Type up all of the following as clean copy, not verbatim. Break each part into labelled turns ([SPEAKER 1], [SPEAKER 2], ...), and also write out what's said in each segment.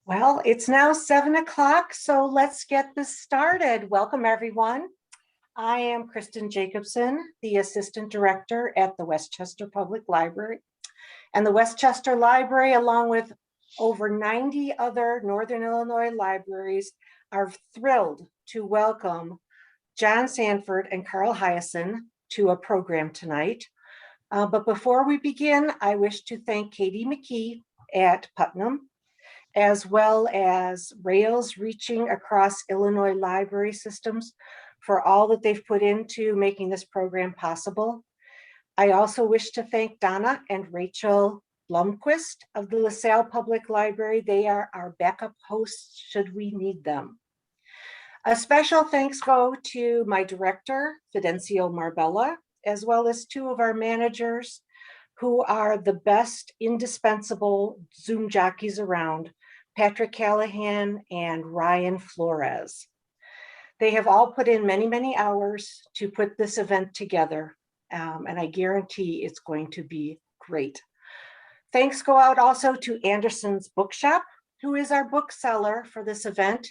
[SPEAKER 1] Well, it's now 7 o'clock, so let's get this started. Welcome, everyone. I am Kristen Jacobson, the Assistant Director at the Westchester Public Library. And the Westchester Library, along with over 90 other Northern Illinois libraries, are thrilled to welcome John Sandford and Carl Hiaasen to a program tonight. But before we begin, I wish to thank Katie McKee at Putnam, as well as Rails reaching across Illinois library systems for all that they've put into making this program possible. I also wish to thank Donna and Rachel Blomquist of the LaSalle Public Library. They are our backup hosts should we need them. A special thanks go to my director, Fidencio Marbella, as well as two of our managers who are the best indispensable Zoom jockeys around, Patrick Callahan and Ryan Flores. They have all put in many, many hours to put this event together, and I guarantee it's going to be great. Thanks go out also to Anderson's Bookshop, who is our bookseller for this event.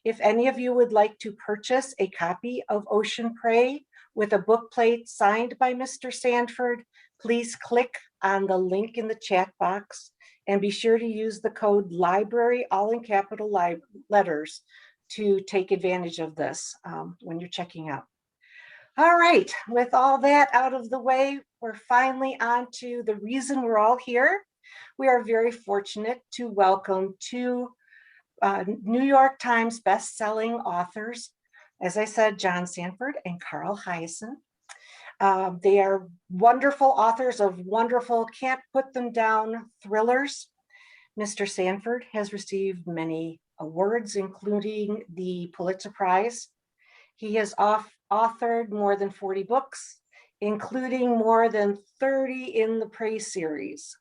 [SPEAKER 1] If any of you would like to purchase a copy of Ocean Prey with a book plate signed by Mr. Sandford, please click on the link in the chat box and be sure to use the code LIBRARY, all in capital letters, to take advantage of this when you're checking out. All right, with all that out of the way, we're finally on to the reason we're all here. We are very fortunate to welcome two New York Times best-selling authors, as I said, John Sandford and Carl Hiaasen. They are wonderful authors of wonderful, can't put them down thrillers. Mr. Sandford has received many awards, including the Pulitzer Prize. He has authored more than 40 books, including more than 30 in the Prey series.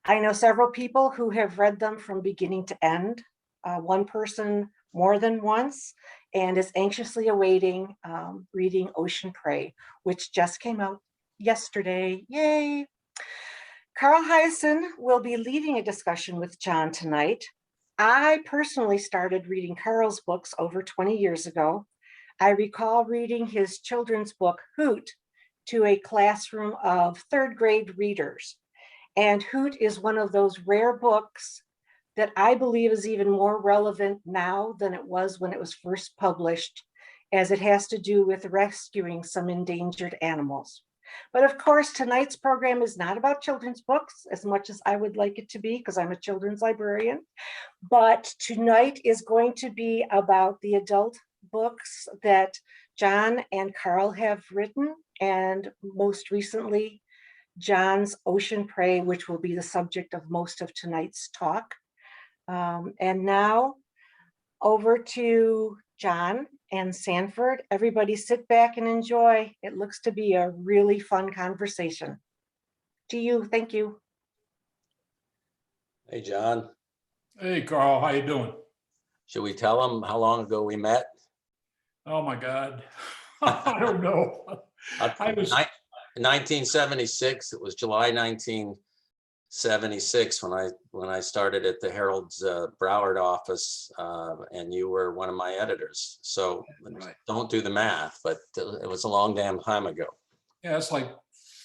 [SPEAKER 1] I know several people who have read them from beginning to end, one person more than once, and is anxiously awaiting reading Ocean Prey, which just came out yesterday. Yay! Carl Hiaasen will be leading a discussion with John tonight. I personally started reading Carl's books over 20 years ago. I recall reading his children's book, Hoot, to a classroom of third grade readers. And Hoot is one of those rare books that I believe is even more relevant now than it was when it was first published, as it has to do with rescuing some endangered animals. But of course, tonight's program is not about children's books as much as I would like it to be, because I'm a children's librarian. But tonight is going to be about the adult books that John and Carl have written, and most recently, John's Ocean Prey, which will be the subject of most of tonight's talk. And now over to John and Sandford. Everybody sit back and enjoy. It looks to be a really fun conversation. To you, thank you.
[SPEAKER 2] Hey, John.
[SPEAKER 3] Hey, Carl, how you doing?
[SPEAKER 2] Should we tell them how long ago we met?
[SPEAKER 3] Oh my God, I don't know. I was
[SPEAKER 2] 1976. It was July 1976 when I started at the Herald's Broward office, and you were one of my editors. So
[SPEAKER 3] right.
[SPEAKER 2] Don't do the math, but it was a long damn time ago.
[SPEAKER 3] Yeah, it's like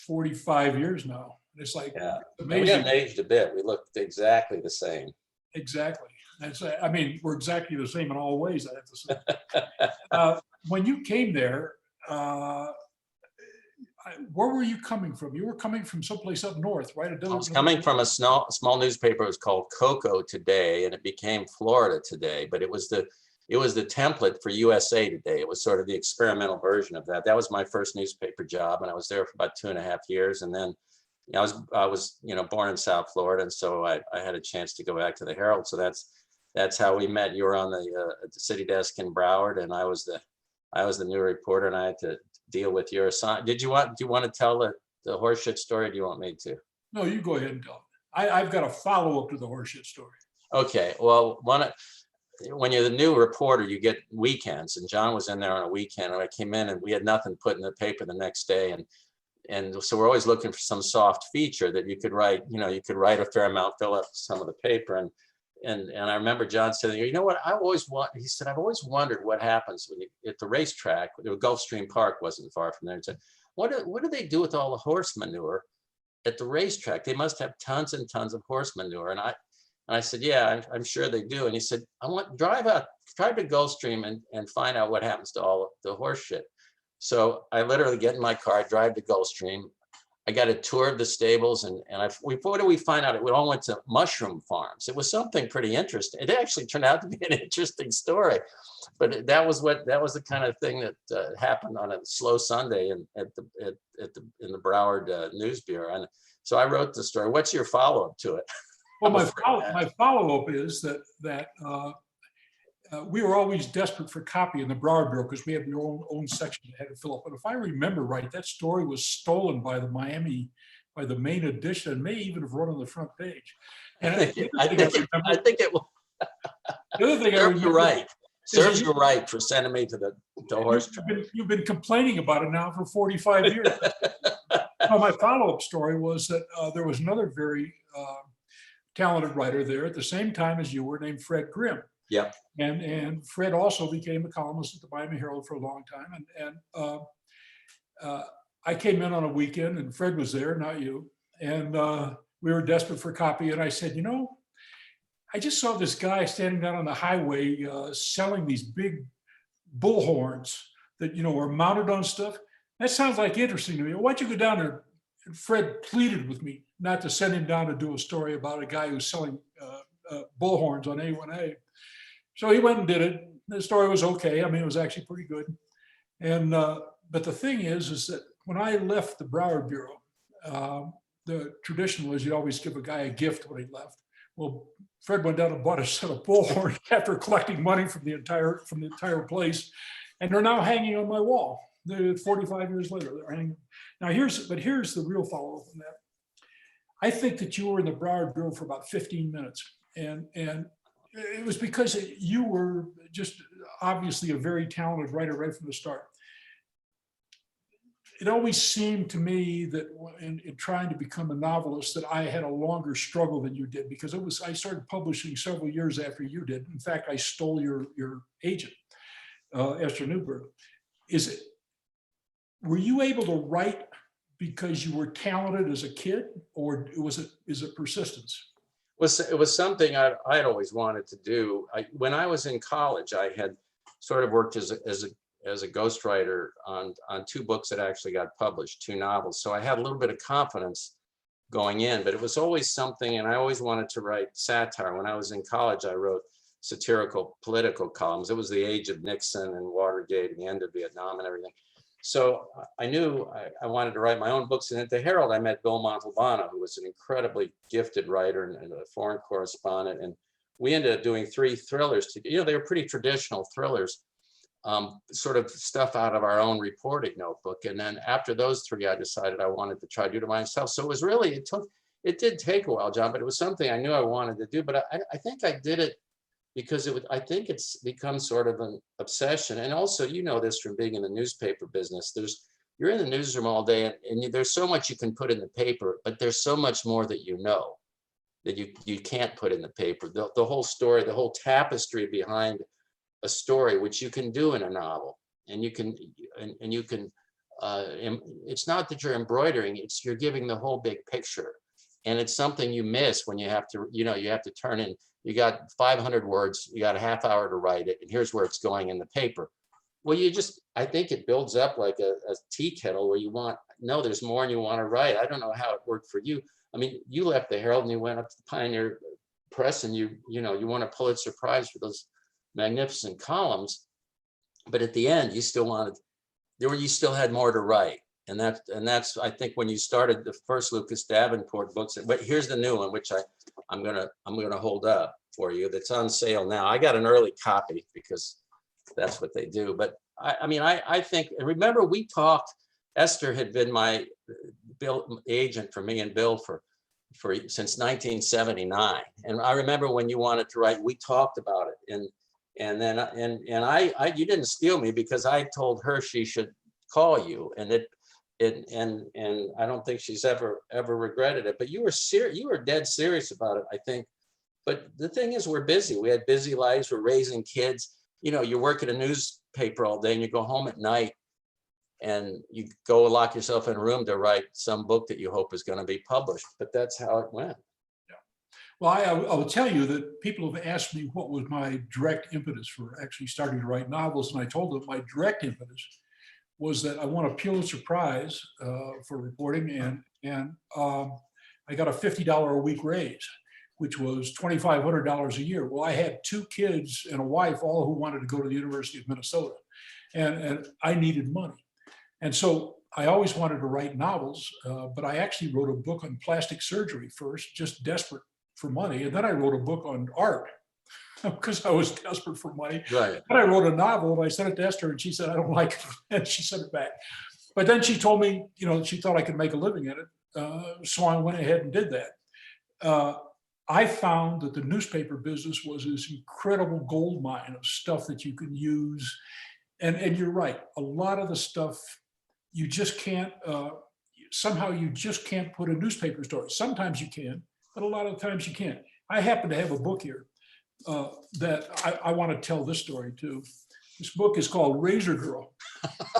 [SPEAKER 3] 45 years now. It's like amazing.
[SPEAKER 2] We haven't aged a bit. We looked exactly the same.
[SPEAKER 3] Exactly. I mean, we're exactly the same in all ways, I have to say. When you came there, where were you coming from? You were coming from someplace up north, right?
[SPEAKER 2] I was coming from a small newspaper. It was called Cocoa Today, and it became Florida Today. But it was the template for USA Today. It was sort of the experimental version of that. That was my first newspaper job, and I was there for about 2.5 years. And then I was born in South Florida, and so I had a chance to go back to the Herald. So that's how we met. You were on the city desk in Broward, and I was the new reporter, and I had to deal with your assignment. Do you want to tell the horseshit story? Or do you want me to?
[SPEAKER 3] No, you go ahead and tell it. I've got a follow-up to the horseshit story.
[SPEAKER 2] Okay. Well, when you're the new reporter, you get weekends, and John was in there on a weekend, and I came in and we had nothing put in the paper the next day, and so we're always looking for some soft feature that you could write. You could write a fair amount, fill up some of the paper, I remember John saying, you know what, he said, I've always wondered what happens when you at the racetrack. Gulfstream Park wasn't far from there. He said, what do they do with all the horse manure at the racetrack? They must have tons and tons of horse manure. And I said, yeah, I'm sure they do. And he said, drive to Gulfstream and find out what happens to all the horse shit. So I literally get in my car, drive to Gulfstream. I got a tour of the stables, and what did we find out? It all went to mushroom farms. It was something pretty interesting. It actually turned out to be an interesting story, but that was the kind of thing that happened on a slow Sunday in the Broward News Bureau. And so I wrote the story. What's your follow-up to it?
[SPEAKER 3] Well, my follow-up is that we were always desperate for copy in the Broward Bureau because we had your own section that had to fill up. But if I remember right, that story was stolen by the main edition, and may even have run on the front page. And
[SPEAKER 2] I think it was.
[SPEAKER 3] The other thing
[SPEAKER 2] Serves you right. Serves you right for sending me to the horse track.
[SPEAKER 3] You've been complaining about it now for 45 years. Well, my follow-up story was that there was another very talented writer there at the same time as you were, named Fred Grimm.
[SPEAKER 2] Yep.
[SPEAKER 3] And Fred also became a columnist at the Miami Herald for a long time. And I came in on a weekend, and Fred was there, not you. And we were desperate for copy. And I said, you know, I just saw this guy standing down on the highway selling these big bullhorns that, you know, were mounted on stuff. That sounds like interesting to me. Why don't you go down there? And Fred pleaded with me not to send him down to do a story about a guy who's selling bullhorns on A1A. So he went and did it. The story was okay. I mean, it was actually pretty good. And but the thing is that when I left the Broward Bureau, the tradition was you'd always give a guy a gift when he left. Well, Fred went down and bought a set of bullhorns after collecting money from the entire place, and they're now hanging on my wall. They're 45 years later, they're hanging. Now here's the real follow-up on that. I think that you were in the Broward Bureau for about 15 minutes, and it was because you were just obviously a very talented writer right from the start. It always seemed to me that in trying to become a novelist that I had a longer struggle than you did, because I started publishing several years after you did. In fact, I stole your agent, Esther Newberg. Were you able to write because you were talented as a kid, or is it persistence?
[SPEAKER 2] It was something I'd always wanted to do. When I was in college, I had sort of worked as a ghostwriter on 2 books that actually got published, 2 novels. So I had a little bit of confidence going in, but it was always something, and I always wanted to write satire. When I was in college, I wrote satirical political columns. It was the age of Nixon and Watergate and the end of Vietnam and everything. So I knew I wanted to write my own books. And at the Herald, I met Bill Montalbano, who was an incredibly gifted writer and a foreign correspondent. And we ended up doing 3 thrillers together. You know, they were pretty traditional thrillers, sort of stuff out of our own reporting notebook. And then after those 3, I decided I wanted to try to do it myself. So it was really, it did take a while, John, but it was something I knew I wanted to do. But I think I did it because I think it's become sort of an obsession. And also, you know this from being in the newspaper business, you're in the newsroom all day, and there's so much you can put in the paper, but there's so much more that you know that you can't put in the paper. The whole story, the whole tapestry behind a story, which you can do in a novel. And you can, it's not that you're embroidering, you're giving the whole big picture. And it's something you miss when you have to turn in. You got 500 words, you got a half hour to write it, and here's where it's going in the paper. Well, I think it builds up like a tea kettle where there's more and you want to write. I don't know how it worked for you. I mean, you left the Herald and you went up to the Pioneer Press, and you won a Pulitzer Prize for those magnificent columns. But at the end, you still had more to write. And that's I think when you started the first Lucas Davenport books. But here's the new one, which I'm gonna hold up for you. That's on sale now. I got an early copy because that's what they do. But I think, and remember we talked. Esther had been my agent for me and Bill for since 1979. And I remember when you wanted to write, we talked about it. And then you didn't steal me, because I told her she should call you, and I don't think she's ever regretted it. But you were dead serious about it, I think. But the thing is, we're busy. We had busy lives. We're raising kids. You know, you work at a newspaper all day and you go home at night and you go lock yourself in a room to write some book that you hope is going to be published. But that's how it went.
[SPEAKER 3] Well, I will tell you that people have asked me what was my direct impetus for actually starting to write novels. And I told them my direct impetus was that I won a Pulitzer Prize for reporting, and I got a $50 a week raise, which was $2,500 a year. Well, I had 2 kids and a wife, all who wanted to go to the University of Minnesota, and I needed money. And so I always wanted to write novels, but I actually wrote a book on plastic surgery first, just desperate for money. And then I wrote a book on art because I was desperate for money.
[SPEAKER 2] Right.
[SPEAKER 3] Then I wrote a novel and I sent it to Esther and she said, I don't like it. And she sent it back. But then she told me, you know, she thought I could make a living at it. So I went ahead and did that. I found that the newspaper business was this incredible gold mine of stuff that you can use. And you're right, a lot of the stuff you just can't, somehow you just can't put a newspaper story. Sometimes you can, but a lot of times you can't. I happen to have a book here that I want to tell this story too. This book is called Razor Girl,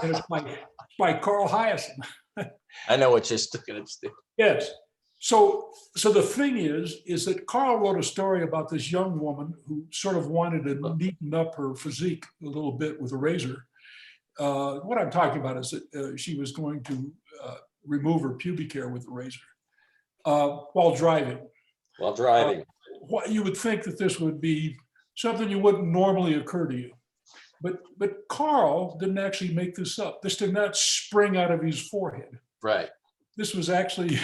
[SPEAKER 3] and it's by Carl Hiaasen.
[SPEAKER 2] I know what you're going to do.
[SPEAKER 3] Yes. So the thing is that Carl wrote a story about this young woman who sort of wanted to neaten up her physique a little bit with a razor. What I'm talking about is that she was going to remove her pubic hair with a razor while driving.
[SPEAKER 2] While driving.
[SPEAKER 3] What you would think that this would be something you wouldn't normally occur to you. But Carl didn't actually make this up. This did not spring out of his forehead.
[SPEAKER 2] Right.
[SPEAKER 3] This was actually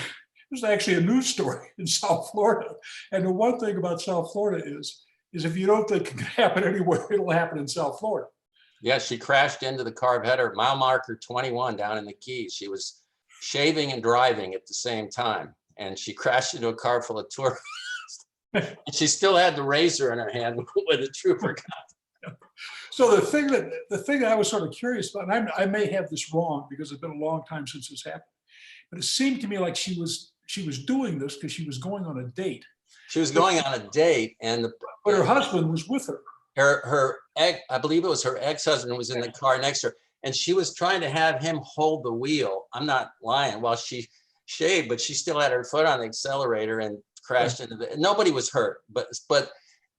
[SPEAKER 3] a news story in South Florida. And the one thing about South Florida is if you don't think it can happen anywhere, it'll happen in South Florida.
[SPEAKER 2] Yeah, she crashed into the car header, mile marker 21 down in the Keys. She was shaving and driving at the same time. And she crashed into a car full of tourists. And she still had the razor in her hand when the trooper got.
[SPEAKER 3] So the thing that I was sort of curious about, and I may have this wrong because it's been a long time since this happened, but it seemed to me like she was doing this because she was going on a date.
[SPEAKER 2] She was going on a date,
[SPEAKER 3] but her husband was with her.
[SPEAKER 2] Her ex, I believe it was her ex-husband, was in the car next to her, and she was trying to have him hold the wheel. I'm not lying. While she shaved, but she still had her foot on the accelerator and crashed into the. Nobody was hurt, but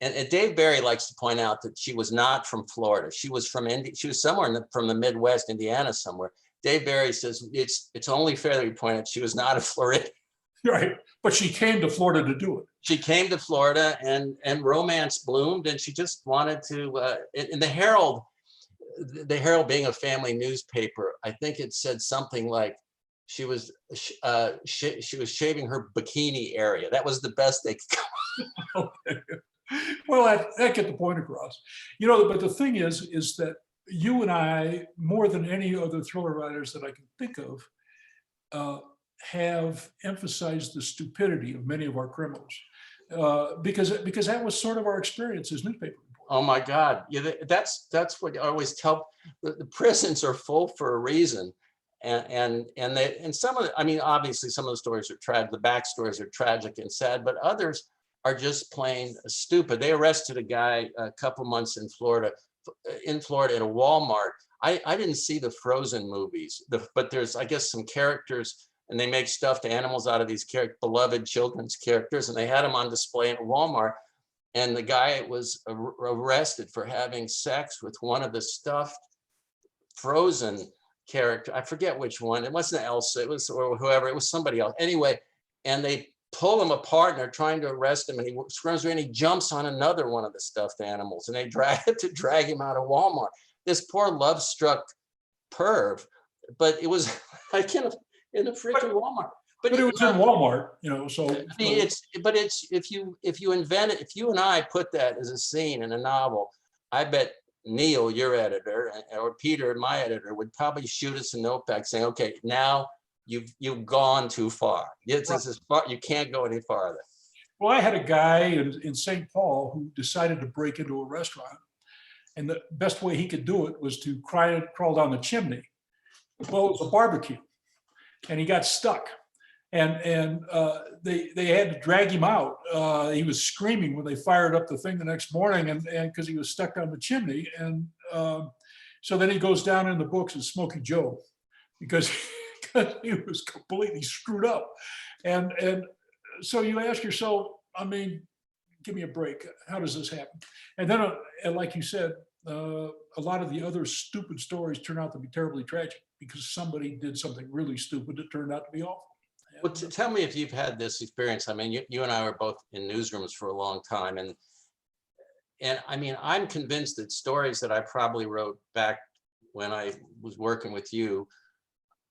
[SPEAKER 2] and Dave Barry likes to point out that she was not from Florida. She was from India. She was somewhere from the Midwest, Indiana somewhere. Dave Barry says it's only fair that we point out she was not a Floridian.
[SPEAKER 3] Right, but she came to Florida to do it.
[SPEAKER 2] She came to Florida, and romance bloomed, and she just wanted to. In the Herald being a family newspaper, I think it said something like she was shaving her bikini area. That was the best they could come.
[SPEAKER 3] Okay. Well, that get the point across. You know, but the thing is that you and I, more than any other thriller writers that I can think of, have emphasized the stupidity of many of our criminals, because that was sort of our experience as newspaper reporters.
[SPEAKER 2] Oh my God! Yeah, that's what I always tell. The prisons are full for a reason, and some of the, I mean, obviously some of the stories are tragic. The backstories are tragic and sad, but others are just plain stupid. They arrested a guy a couple months in Florida at a Walmart. I didn't see the Frozen movies, but there's, I guess, some characters, and they make stuffed animals out of these beloved children's characters, and they had them on display in a Walmart. And the guy was arrested for having sex with one of the stuffed Frozen character. I forget which one. It wasn't Elsa. It was, or whoever. It was somebody else. Anyway, and they pull him apart and they're trying to arrest him, and he screams and he jumps on another one of the stuffed animals, and they drag him out of Walmart. This poor love-struck perv, but it was like in a freaking Walmart.
[SPEAKER 3] But it was in Walmart, you know. So
[SPEAKER 2] I mean, it's if you invent it, if you and I put that as a scene in a novel, I bet Neil, your editor, or Peter, my editor, would probably shoot us a note back saying, "Okay, now you've gone too far. This is far. You can't go any farther."
[SPEAKER 3] Well, I had a guy in St. Paul who decided to break into a restaurant, and the best way he could do it was to crawl down the chimney. Well, it was a barbecue, and he got stuck. They had to drag him out. He was screaming when they fired up the thing the next morning, and because he was stuck down the chimney. And so then he goes down in the books as Smokey Joe, because he was completely screwed up. And so you ask yourself, I mean, give me a break. How does this happen? And then, and like you said, a lot of the other stupid stories turn out to be terribly tragic because somebody did something really stupid that turned out to be awful.
[SPEAKER 2] Well, tell me if you've had this experience. I mean, you and I were both in newsrooms for a long time, and I mean, I'm convinced that stories that I probably wrote back when I was working with you,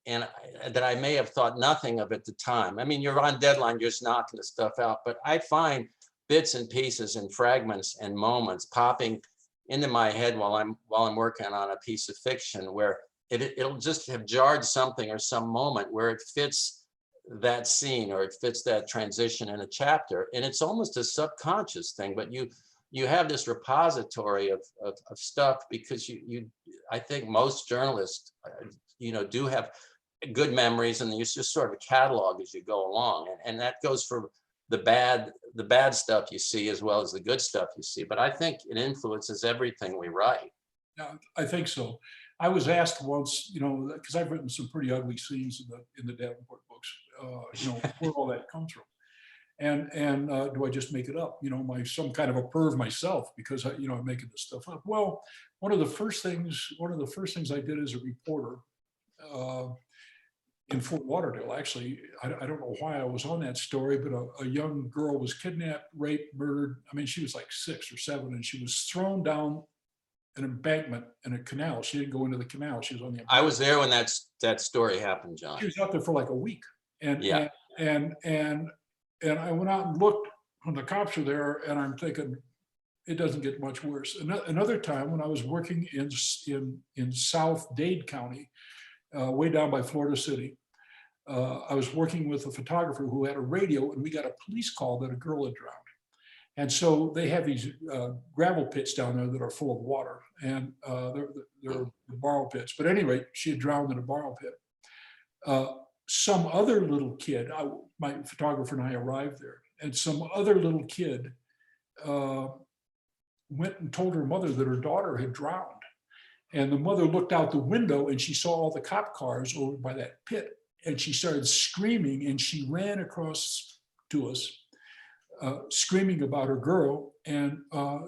[SPEAKER 2] and that I may have thought nothing of at the time. I mean, you're on deadline, you're just knocking the stuff out, but I find bits and pieces and fragments and moments popping into my head while I'm working on a piece of fiction, where it'll just have jarred something or some moment where it fits that scene or it fits that transition in a chapter, and it's almost a subconscious thing, but you have this repository of stuff because you I think most journalists do have good memories, and you just sort of catalog as you go along, and that goes for the bad stuff you see as well as the good stuff you see. But I think it influences everything we write.
[SPEAKER 3] Yeah, I think so. I was asked once, because I've written some pretty ugly scenes in the Davenport books, where all that comes from. And do I just make it up? Am I some kind of a perv myself because I'm making this stuff up? Well, one of the first things I did as a reporter in Fort Lauderdale, actually, I don't know why I was on that story, but a young girl was kidnapped, raped, murdered. I mean, she was like 6 or 7, and she was thrown down an embankment in a canal. She didn't go into the canal. She was on the embankment.
[SPEAKER 2] I was there when that story happened, John.
[SPEAKER 3] She was out there for like a week. And
[SPEAKER 2] yeah.
[SPEAKER 3] And I went out and looked when the cops were there, and I'm thinking, it doesn't get much worse. Another time when I was working in South Dade County, way down by Florida City, I was working with a photographer who had a radio, and we got a police call that a girl had drowned. And so they have these gravel pits down there that are full of water, and they're borrow pits. But anyway, she had drowned in a borrow pit. Some other little kid, my photographer and I arrived there, and some other little kid went and told her mother that her daughter had drowned. And the mother looked out the window and she saw all the cop cars over by that pit, and she started screaming, and she ran across to us, screaming about her girl, and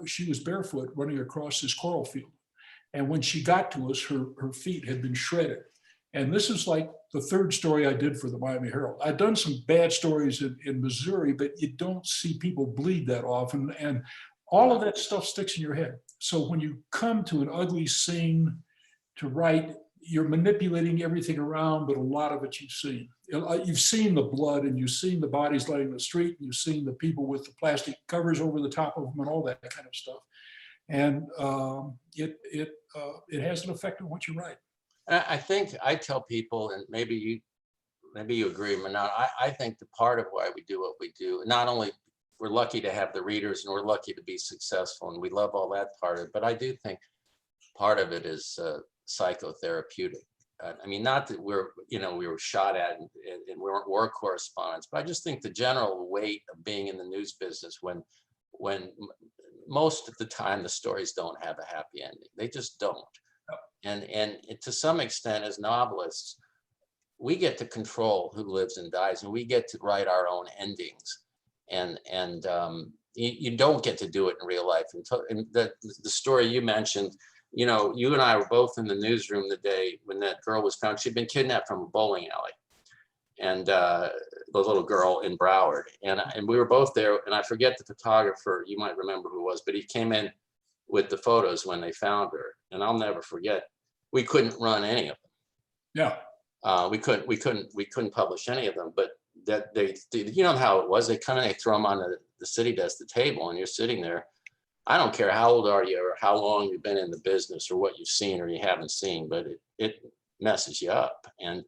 [SPEAKER 3] she was barefoot running across this coral field. And when she got to us, her feet had been shredded. And this is like the third story I did for the Miami Herald. I'd done some bad stories in Missouri, but you don't see people bleed that often. And all of that stuff sticks in your head. So when you come to an ugly scene to write, you're manipulating everything around, but a lot of it you've seen. You've seen the blood, and you've seen the bodies laying in the street, and you've seen the people with the plastic covers over the top of them and all that kind of stuff. And it has an effect on what you write.
[SPEAKER 2] I think I tell people, and maybe you agree or not, I think the part of why we do what we do, not only we're lucky to have the readers and we're lucky to be successful and we love all that part of it, but I do think part of it is psychotherapeutic. I mean, not that we were shot at and we weren't war correspondents, but I just think the general weight of being in the news business when most of the time the stories don't have a happy ending. They just don't. And to some extent, as novelists, we get to control who lives and dies, and we get to write our own endings. And you don't get to do it in real life. And the story you mentioned, you and I were both in the newsroom the day when that girl was found. She'd been kidnapped from a bowling alley, and the little girl in Broward. And we were both there. And I forget the photographer. You might remember who it was, but he came in with the photos when they found her. And I'll never forget, we couldn't run any of them.
[SPEAKER 3] Yeah.
[SPEAKER 2] We couldn't publish any of them, but that they how it was. They come in, they throw them on the city desk, the table, and you're sitting there. I don't care how old are you or how long you've been in the business or what you've seen or you haven't seen, but it messes you up. And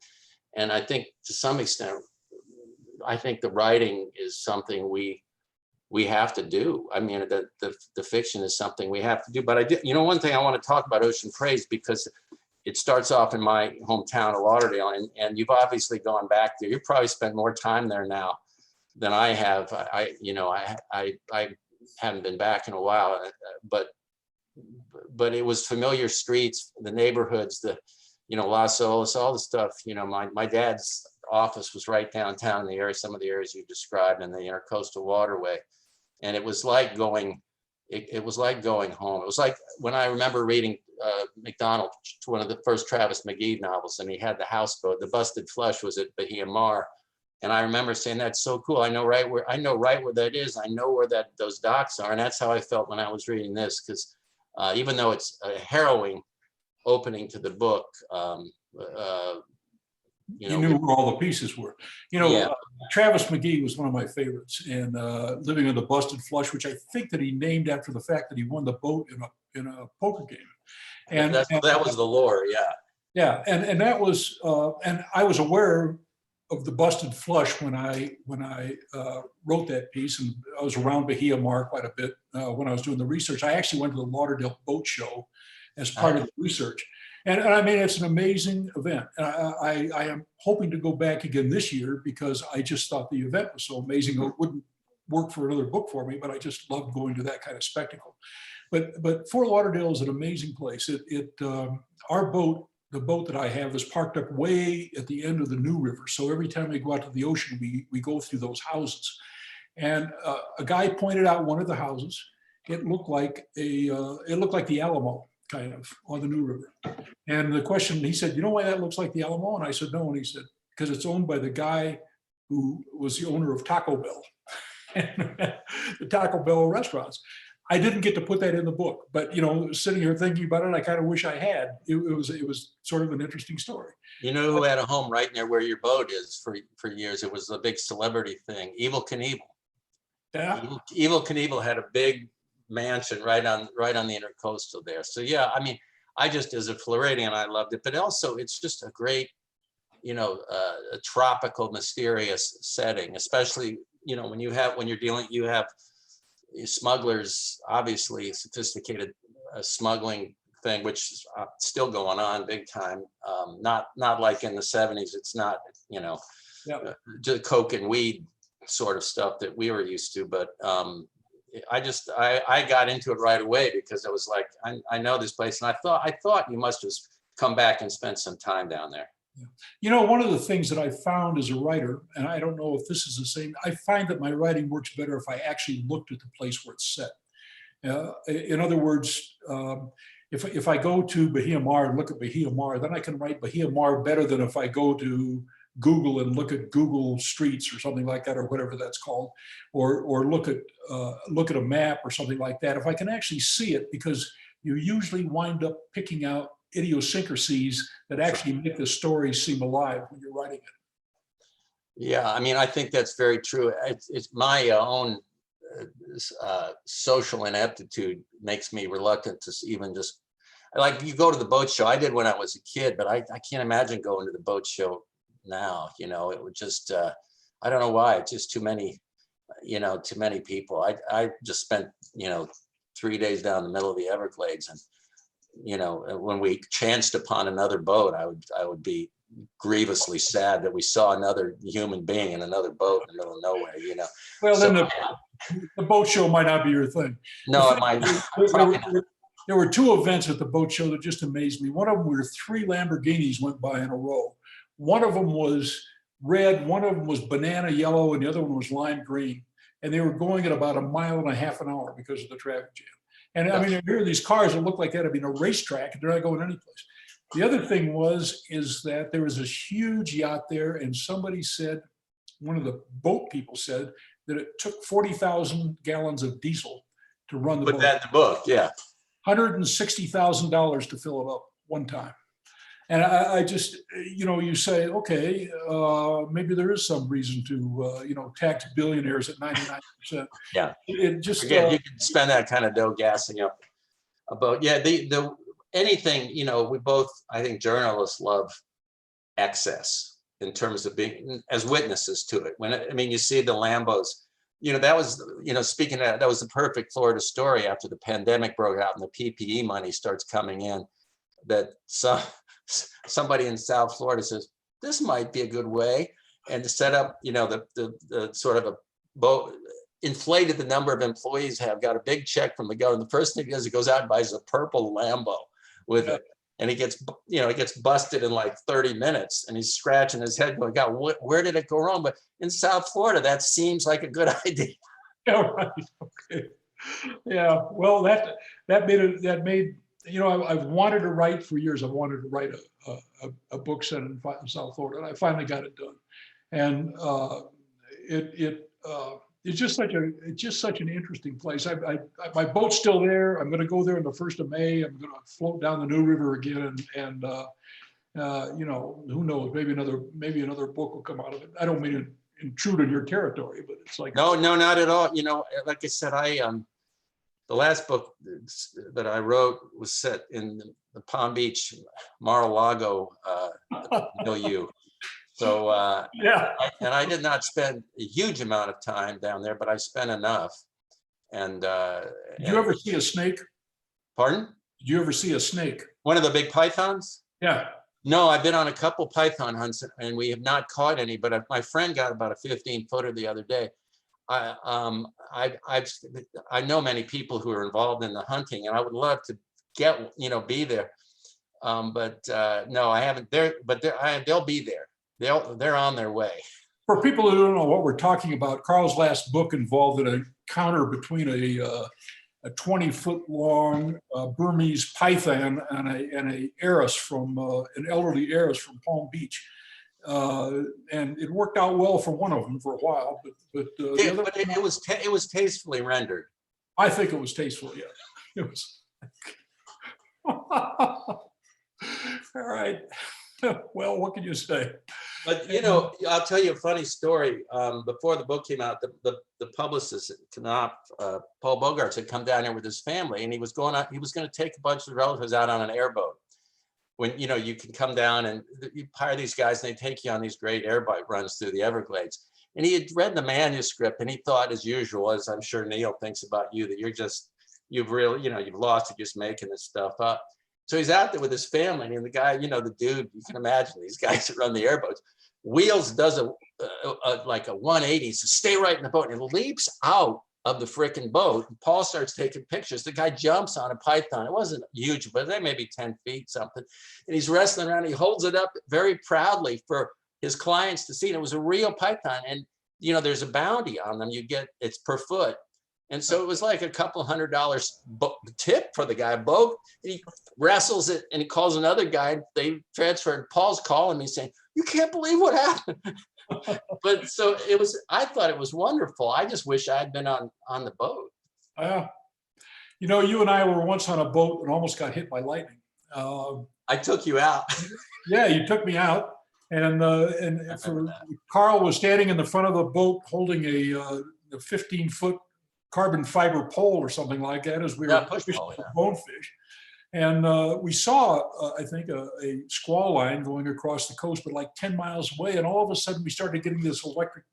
[SPEAKER 2] I think to some extent, I think the writing is something we have to do. I mean, the fiction is something we have to do. But one thing I want to talk about Ocean Praise, because it starts off in my hometown of Lauderdale, and you've obviously gone back there. You've probably spent more time there now than I have. I haven't been back in a while, but it was familiar streets, the neighborhoods, Las Olas, all the stuff. My dad's office was right downtown in the area, some of the areas you described, in the Intercoastal Waterway, and it was like going. It was like going home. It was like when I remember reading McDonald, one of the first Travis McGee novels, and he had the houseboat. The Busted Flush was at Bahia Mar, and I remember saying, "That's so cool. I know right where that is. I know where those docks are." And that's how I felt when I was reading this, because even though it's a harrowing opening to the book,
[SPEAKER 3] you knew where all the pieces were.
[SPEAKER 2] Yeah.
[SPEAKER 3] Travis McGee was one of my favorites, and Living on the Busted Flush, which I think that he named after the fact that he won the boat in a poker game. And
[SPEAKER 2] that was the lore, yeah.
[SPEAKER 3] Yeah, and that was, and I was aware of the Busted Flush when I wrote that piece, and I was around Bahia Mar quite a bit when I was doing the research. I actually went to the Lauderdale Boat Show as part of the research. And I mean, it's an amazing event. And I am hoping to go back again this year, because I just thought the event was so amazing. It wouldn't work for another book for me, but I just love going to that kind of spectacle. But Fort Lauderdale is an amazing place. Our boat, the boat that I have, is parked up way at the end of the New River. So every time we go out to the ocean, we go through those houses. And a guy pointed out one of the houses. It looked like the Alamo, kind of, on the New River. And the question, he said, "You know why that looks like the Alamo?" And I said, "No." And he said, "Because it's owned by the guy who was the owner of Taco Bell, the Taco Bell restaurants." I didn't get to put that in the book, but sitting here thinking about it, I kind of wish I had. It was sort of an interesting story.
[SPEAKER 2] You know who had a home right near where your boat is for years? It was a big celebrity thing. Evel Knievel.
[SPEAKER 3] Yeah.
[SPEAKER 2] Evel Knievel had a big mansion right on the Intercoastal there. So yeah, I mean, I just, as a Floridian, I loved it, but also it's just a great, a tropical, mysterious setting, especially, when you have smugglers, obviously sophisticated smuggling thing, which is still going on big time. Not like in the 70s. It's not, just coke and weed sort of stuff that we were used to, but I got into it right away, because I was like, I know this place, and I thought you must have come back and spent some time down there.
[SPEAKER 3] One of the things that I found as a writer, and I don't know if this is the same, I find that my writing works better if I actually looked at the place where it's set. In other words, if I go to Bahia Mar and look at Bahia Mar, then I can write Bahia Mar better than if I go to Google and look at Google Streets or something like that, or whatever that's called, or look at a map or something like that. If I can actually see it, because you usually wind up picking out idiosyncrasies that actually make the story seem alive when you're writing it.
[SPEAKER 2] Yeah, I mean, I think that's very true. It's my own social ineptitude makes me reluctant to even just, like, you go to the boat show. I did when I was a kid, but I can't imagine going to the boat show now. It would just, I don't know why, it's just too many people. I just spent 3 days down the middle of the Everglades, and when we chanced upon another boat, I would be grievously sad that we saw another human being in another boat in the middle of nowhere.
[SPEAKER 3] Well, so, then the boat show might not be your thing.
[SPEAKER 2] No, it might not.
[SPEAKER 3] There were two events at the boat show that just amazed me. One of them were 3 Lamborghinis went by in a row. One of them was red, one of them was banana yellow, and the other one was lime green. And they were going at about 1.5 miles an hour because of the traffic jam. And I mean, here are these cars that look like that have been a racetrack, and they're not going anyplace. The other thing is that there was this huge yacht there, and somebody said, one of the boat people said, that it took 40,000 gallons of diesel to run the boat.
[SPEAKER 2] Put that in the book, yeah.
[SPEAKER 3] $160,000 to fill it up one time. And I just, you say, okay, maybe there is some reason to, tax billionaires at 99%.
[SPEAKER 2] Yeah.
[SPEAKER 3] It just
[SPEAKER 2] again, you can spend that kind of dough gassing up a boat. Yeah, anything, we both, I think journalists love excess in terms of being as witnesses to it. You see the Lambos, that was, speaking of that was the perfect Florida story after the pandemic broke out and the PPE money starts coming in, that somebody in South Florida says, this might be a good way. And to set up, the sort of a boat, inflated the number of employees have, got a big check from the government. The first thing he does, he goes out and buys a purple Lambo with it. And he gets busted in like 30 minutes, and he's scratching his head going, God, where did it go wrong? But in South Florida, that seems like a good idea.
[SPEAKER 3] Yeah, right. Okay. Yeah. Well, that made I've wanted to write for years. I've wanted to write a book set in South Florida, and I finally got it done. And it's just such an interesting place. My boat's still there. I'm going to go there on the 1st of May. I'm going to float down the New River again, and who knows? Maybe another book will come out of it. I don't mean to intrude on your territory, but it's like
[SPEAKER 2] no, not at all. Like I said, the last book that I wrote was set in the Palm Beach, Mar-a-Lago milieu. So and I did not spend a huge amount of time down there, but I spent enough. And
[SPEAKER 3] did you ever see a snake?
[SPEAKER 2] Pardon?
[SPEAKER 3] Did you ever see a snake?
[SPEAKER 2] One of the big pythons?
[SPEAKER 3] Yeah.
[SPEAKER 2] No, I've been on a couple python hunts, and we have not caught any. But my friend got about a 15-footer the other day. I know many people who are involved in the hunting, and I would love to be there. But no, I haven't. They'll be there. They're on their way.
[SPEAKER 3] For people who don't know what we're talking about, Carl's last book involved an encounter between a 20-foot long Burmese python and an heiress from an elderly heiress from Palm Beach, and it worked out well for one of them for a while. But
[SPEAKER 2] it was tastefully rendered.
[SPEAKER 3] I think it was tasteful. Yeah, it was. All right. Well, what can you say?
[SPEAKER 2] But I'll tell you a funny story. Before the book came out, the publicist at Knopf, Paul Bogarts, had come down here with his family, and he was going to take a bunch of relatives out on an airboat. When you can come down and you hire these guys, and they take you on these great airboat runs through the Everglades. And he had read the manuscript, and he thought, as usual, as I'm sure Neil thinks about you, that you've lost it just making this stuff up. So he's out there with his family, and the guy, the dude, you can imagine these guys that run the airboats, wheels, does a 180, so stay right in the boat, and it leaps out of the frickin' boat. And Paul starts taking pictures. The guy jumps on a python. It wasn't huge, but they may be 10 feet something. And he's wrestling around. He holds it up very proudly for his clients to see. And it was a real python. And, there's a bounty on them. It's per foot. And so it was like a couple $100 tip for the guy. Boat. He wrestles it, and he calls another guy. They transfer. And Paul's calling me saying, "You can't believe what happened." But so it was. I thought it was wonderful. I just wish I had been on the boat.
[SPEAKER 3] You and I were once on a boat and almost got hit by lightning.
[SPEAKER 2] I took you out.
[SPEAKER 3] Yeah, you took me out, and Carl was standing in the front of the boat holding a 15-foot carbon fiber pole or something like that as we were fishing for bonefish. And we saw, I think, a squall line going across the coast, but like 10 miles away. And all of a sudden, we started getting this electric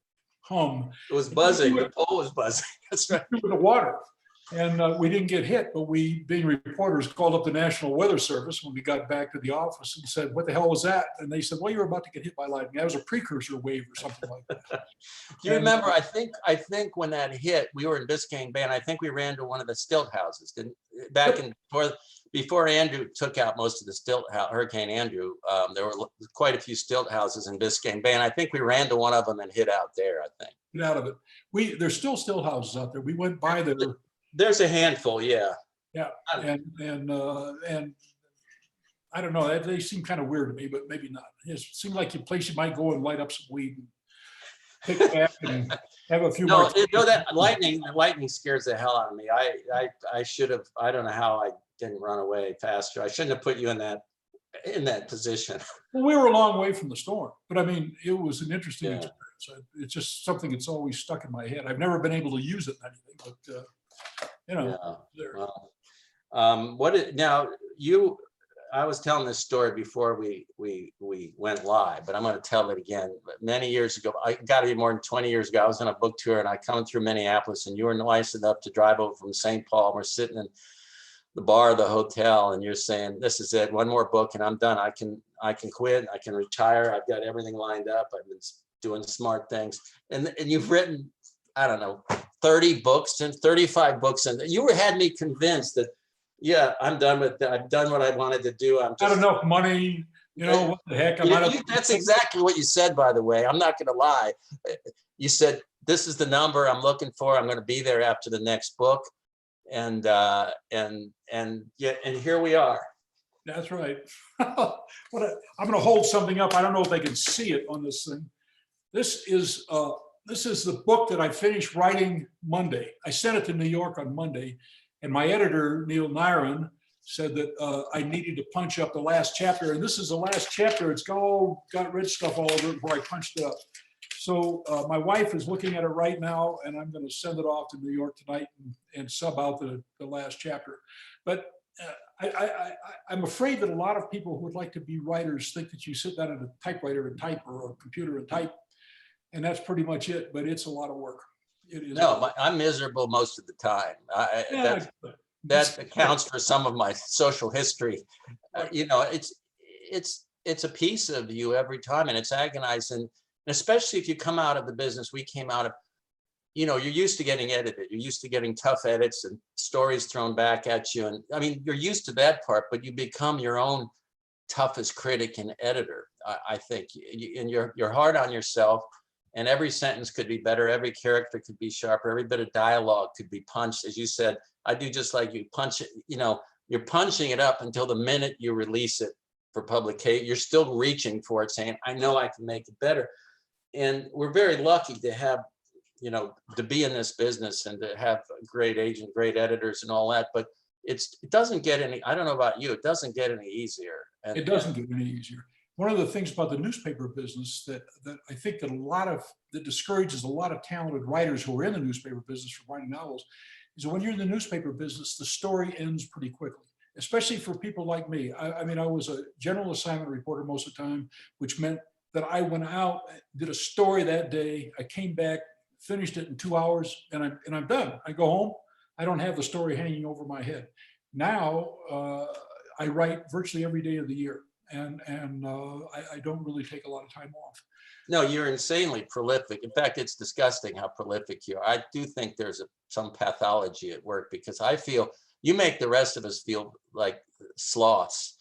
[SPEAKER 3] hum.
[SPEAKER 2] It was buzzing. The pole was buzzing. That's right.
[SPEAKER 3] Through the water. And we didn't get hit, but we, being reporters, called up the National Weather Service when we got back to the office and said, "What the hell was that?" And they said, "Well, you were about to get hit by lightning. That was a precursor wave or something like that."
[SPEAKER 2] Do you remember? I think when that hit, we were in Biscayne Bay, and I think we ran to one of the stilt houses. Before Andrew took out most of the Hurricane Andrew, there were quite a few stilt houses in Biscayne Bay, and I think we ran to one of them and hid out there. I think.
[SPEAKER 3] Get out of it. There's still stilt houses out there. We went by there.
[SPEAKER 2] There's a handful, yeah.
[SPEAKER 3] Yeah, and I don't know. They seem kind of weird to me, but maybe not. It seemed like a place you might go and light up some weed and pick back and have a few.
[SPEAKER 2] No, that lightning scares the hell out of me. I should have. I don't know how I didn't run away faster. I shouldn't have put you in that position.
[SPEAKER 3] Well, we were a long way from the storm, but I mean, it was an interesting experience. It's just something that's always stuck in my head. I've never been able to use it in anything, but. I was telling this story before we went live, but I'm going to tell it again. Many years ago, I got to be more than 20 years ago, I was on a book tour, and I come through Minneapolis, and you were nice enough to drive over from St. Paul. We're sitting in the bar of the hotel, and you're saying, "This is it, one more book and I'm done.
[SPEAKER 2] I can quit, I can retire. I've got everything lined up. I've been doing smart things. And you've written, I don't know, 30 books and 35 books. And you had me convinced that, yeah, I'm done with that. I've done what I wanted to do. I'm just
[SPEAKER 3] Not enough money, what the heck?
[SPEAKER 2] That's exactly what you said, by the way. I'm not going to lie. You said, this is the number I'm looking for. I'm going to be there after the next book. And yeah, and here we are.
[SPEAKER 3] That's right. I'm going to hold something up. I don't know if they can see it on this thing. This is the book that I finished writing Monday. I sent it to New York on Monday, and my editor, Neil Nyron, said that I needed to punch up the last chapter. And this is the last chapter. It's got red stuff all over it before I punched it up. So my wife is looking at it right now, and I'm going to send it off to New York tonight and sub out the last chapter. But I'm afraid that a lot of people who would like to be writers think that you sit down at a typewriter and type, or a computer and type, and that's pretty much it. But it's a lot of work. It is. No,
[SPEAKER 2] I'm miserable most of the time. That accounts for some of my social history. It's a piece of you every time, and it's agonizing. And especially if you come out of the business we came out of, you're used to getting edited. You're used to getting tough edits and stories thrown back at you. And I mean, you're used to that part, but you become your own toughest critic and editor, I think. And you're hard on yourself, and every sentence could be better. Every character could be sharper. Every bit of dialogue could be punched. As you said, I do just like you punch it, you're punching it up until the minute you release it for publication. You're still reaching for it, saying, I know I can make it better. And we're very lucky to have, to be in this business and to have a great agent, great editors and all that. But it doesn't get any, I don't know about you, it doesn't get any easier.
[SPEAKER 3] It doesn't get any easier. One of the things about the newspaper business that I think that discourages a lot of talented writers who are in the newspaper business from writing novels is that when you're in the newspaper business, the story ends pretty quickly, especially for people like me. I mean, I was a general assignment reporter most of the time, which meant that I went out, did a story that day, I came back, finished it in 2 hours, and I'm done. I go home, I don't have the story hanging over my head. Now, I write virtually every day of the year, and I don't really take a lot of time off.
[SPEAKER 2] No, you're insanely prolific. In fact, it's disgusting how prolific you are. I do think there's some pathology at work, because I feel you make the rest of us feel like sloths.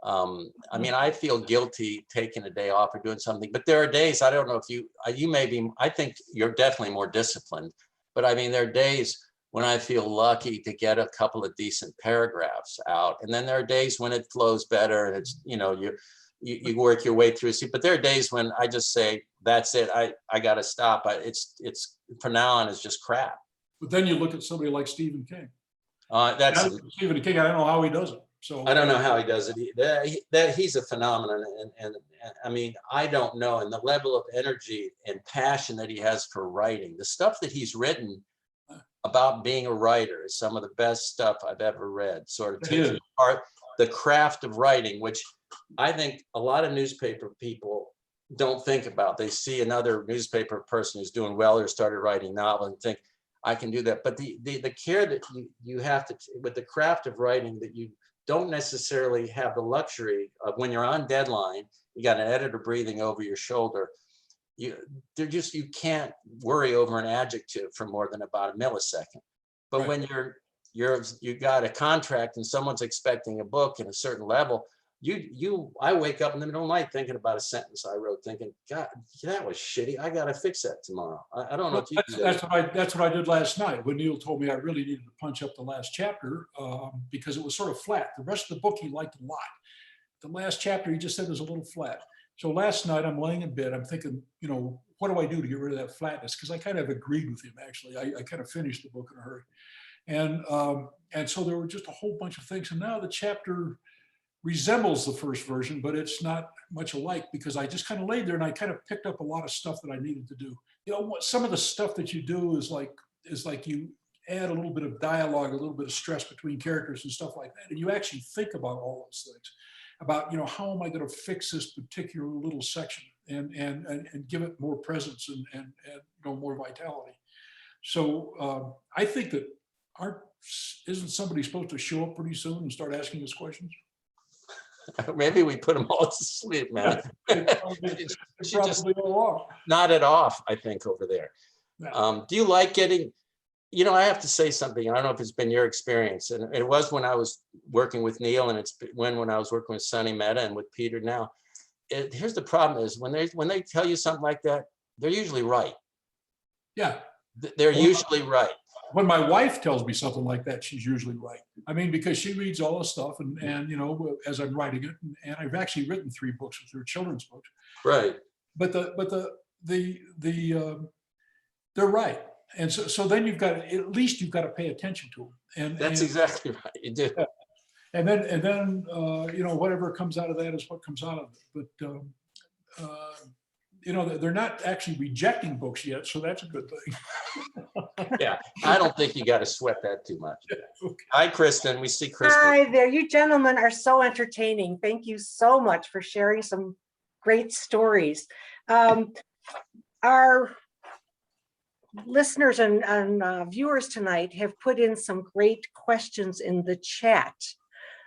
[SPEAKER 2] I mean, I feel guilty taking a day off or doing something, but there are days, I don't know if you may be, I think you're definitely more disciplined, but I mean, there are days when I feel lucky to get a couple of decent paragraphs out. And then there are days when it flows better and it's, you work your way through. But there are days when I just say, that's it. I got to stop. It's from now on, it's just crap.
[SPEAKER 3] But then you look at somebody like Stephen King.
[SPEAKER 2] Stephen
[SPEAKER 3] King, I don't know how he does it. So
[SPEAKER 2] I don't know how he does it. He's a phenomenon. And I mean, I don't know. And the level of energy and passion that he has for writing, the stuff that he's written about being a writer is some of the best stuff I've ever read. Sort of taking apart the craft of writing, which I think a lot of newspaper people don't think about. They see another newspaper person who's doing well or started writing novels and think, I can do that. But the care that you have to, with the craft of writing, that you don't necessarily have the luxury of when you're on deadline, you got an editor breathing over your shoulder. You can't worry over an adjective for more than about a millisecond. But right. When you got a contract and someone's expecting a book at a certain level, I wake up in the middle of the night thinking about a sentence I wrote, thinking, God, that was shitty. I got to fix that tomorrow. I don't know if you do that.
[SPEAKER 3] That's what I did last night when Neil told me I really needed to punch up the last chapter because it was sort of flat. The rest of the book he liked a lot. The last chapter he just said was a little flat. So last night I'm laying in bed. I'm thinking, what do I do to get rid of that flatness? Because I kind of agreed with him, actually. I kind of finished the book in a hurry. And so there were just a whole bunch of things. And now the chapter resembles the first version, but it's not much alike because I just kind of laid there and I kind of picked up a lot of stuff that I needed to do. Some of the stuff that you do is like you add a little bit of dialogue, a little bit of stress between characters and stuff like that. And you actually think about all those things, about, how am I going to fix this particular little section and give it more presence and more vitality. So I think that isn't somebody supposed to show up pretty soon and start asking us questions?
[SPEAKER 2] Maybe we put them all to sleep, man. She just
[SPEAKER 3] Probably all are.
[SPEAKER 2] nodded off, I think, over there. Do you like getting, you know, I have to say something. I don't know if it's been your experience, and it was when I was working with Neil, and it's when I was working with Sonny Mehta and with Peter now. Here's the problem is when they tell you something like that, they're usually right.
[SPEAKER 3] Yeah.
[SPEAKER 2] They're usually right.
[SPEAKER 3] When my wife tells me something like that, she's usually right. I mean, because she reads all the stuff, and you know, as I'm writing it, and I've actually written 3 books with her, children's books.
[SPEAKER 2] Right.
[SPEAKER 3] But they're right, and so then you've got at least you've got to pay attention to them. And
[SPEAKER 2] That's exactly right. You do.
[SPEAKER 3] Yeah. And then you know, whatever comes out of that is what comes out of it. But you know, they're not actually rejecting books yet, so that's a good thing.
[SPEAKER 2] Yeah, I don't think you got to sweat that too much.
[SPEAKER 3] Okay.
[SPEAKER 2] Hi, Kristen. We see Kristen.
[SPEAKER 1] Hi there. You gentlemen are so entertaining. Thank you so much for sharing some great stories. Our listeners and viewers tonight have put in some great questions in the chat.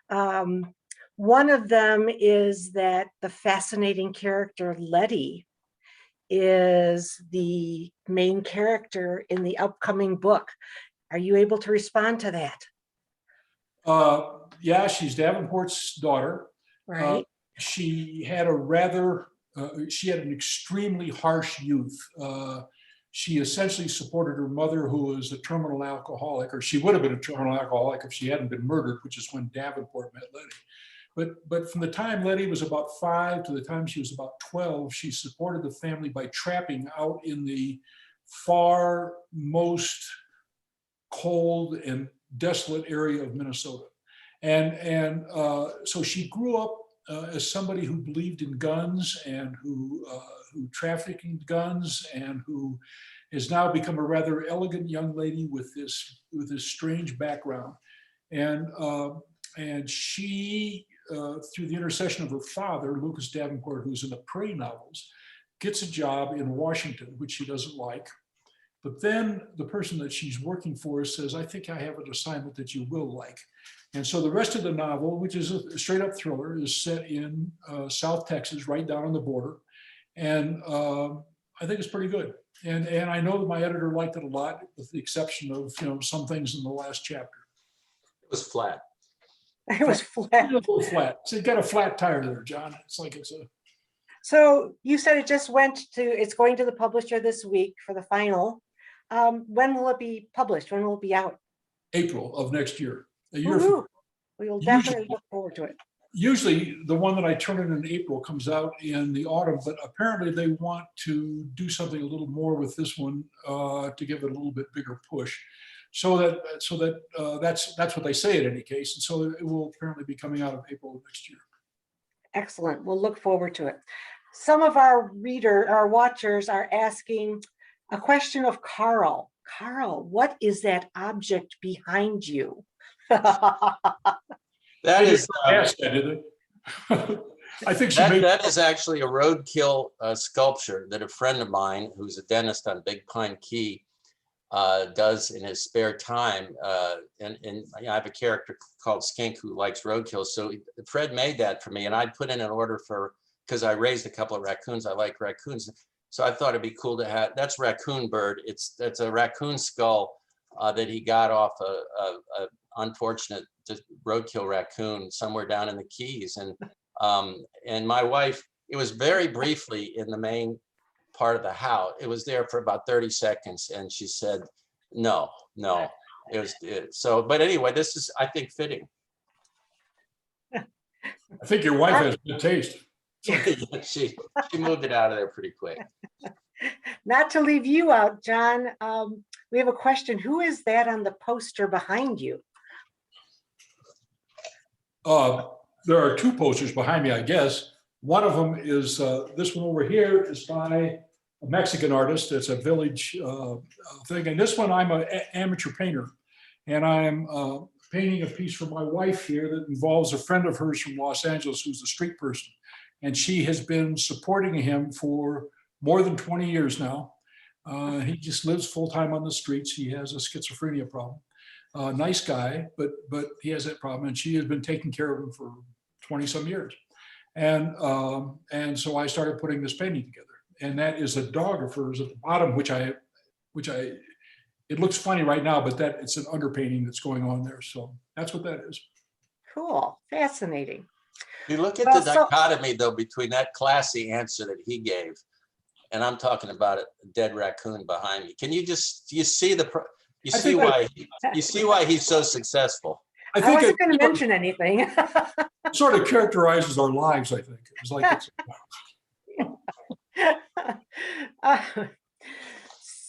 [SPEAKER 1] One of them is that the fascinating character Letty is the main character in the upcoming book. Are you able to respond to that?
[SPEAKER 3] Yeah, she's Davenport's daughter.
[SPEAKER 1] Right.
[SPEAKER 3] She had she had an extremely harsh youth. She essentially supported her mother, who was a terminal alcoholic, or she would have been a terminal alcoholic if she hadn't been murdered, which is when Davenport met Letty. But from the time Letty was about 5 to the time she was about 12, she supported the family by trapping out in the far most cold and desolate area of Minnesota. And so she grew up as somebody who believed in guns and who trafficked in guns, and who has now become a rather elegant young lady with this strange background. And she, through the intercession of her father, Lucas Davenport, who's in the Prey novels, gets a job in Washington, which she doesn't like. But then the person that she's working for says, I think I have an assignment that you will like. And so the rest of the novel, which is a straight up thriller, is set in South Texas, right down on the border. And I think it's pretty good. And I know that my editor liked it a lot, with the exception of, you know, some things in the last chapter.
[SPEAKER 2] It was flat.
[SPEAKER 1] It was flat.
[SPEAKER 3] A little flat. So you got a flat tire there, John. It's like it's a.
[SPEAKER 1] So you said it just it's going to the publisher this week for the final. When will it be published? When will it be out?
[SPEAKER 3] April of next year. A year
[SPEAKER 1] Woo-hoo.
[SPEAKER 3] from.
[SPEAKER 1] We will definitely look forward to it.
[SPEAKER 3] Usually the one that I turn in April comes out in the autumn, but apparently they want to do something a little more with this one to give it a little bit bigger push. So that's what they say in any case. And so it will apparently be coming out of April of next year.
[SPEAKER 1] Excellent. We'll look forward to it. Some of our watchers are asking a question of Carl. Carl, what is that object behind you?
[SPEAKER 2] That is.
[SPEAKER 3] I think
[SPEAKER 2] that is actually a Roadkill sculpture that a friend of mine, who's a dentist on Big Pine Key, does in his spare time. And I have a character called Skink who likes Roadkill. So Fred made that for me, and I put in an order because I raised a couple of raccoons. I like raccoons. So I thought it'd be cool to have, that's Raccoon Bird. That's a raccoon skull that he got off a unfortunate roadkill raccoon somewhere down in the Keys. And my wife, it was very briefly in the main part of the house. It was there for about 30 seconds. And she said, no. So, but anyway, this is, I think, fitting.
[SPEAKER 3] I think your wife has good taste.
[SPEAKER 2] she moved it out of there pretty quick.
[SPEAKER 1] Not to leave you out, John, we have a question. Who is that on the poster behind you?
[SPEAKER 3] There are 2 posters behind me, I guess. One of them is this one over here is by a Mexican artist. It's a village thing. And this one, I'm an amateur painter. And I'm painting a piece for my wife here that involves a friend of hers from Los Angeles who's a street person. And she has been supporting him for more than 20 years now. He just lives full-time on the streets. He has a schizophrenia problem. Nice guy, but he has that problem. And she has been taking care of him for 20 some years. And so I started putting this painting together. And that is a dog refers at the bottom, which it looks funny right now, but that it's an underpainting that's going on there. So that's what that is.
[SPEAKER 1] Cool, fascinating.
[SPEAKER 2] You look at
[SPEAKER 1] Well,
[SPEAKER 2] the dichotomy though between that classy answer that he gave, and I'm talking about a dead raccoon behind me. Can you just you see why he's so successful?
[SPEAKER 1] I wasn't going to mention anything.
[SPEAKER 3] Sort of characterizes our lives, I think. It's like it's,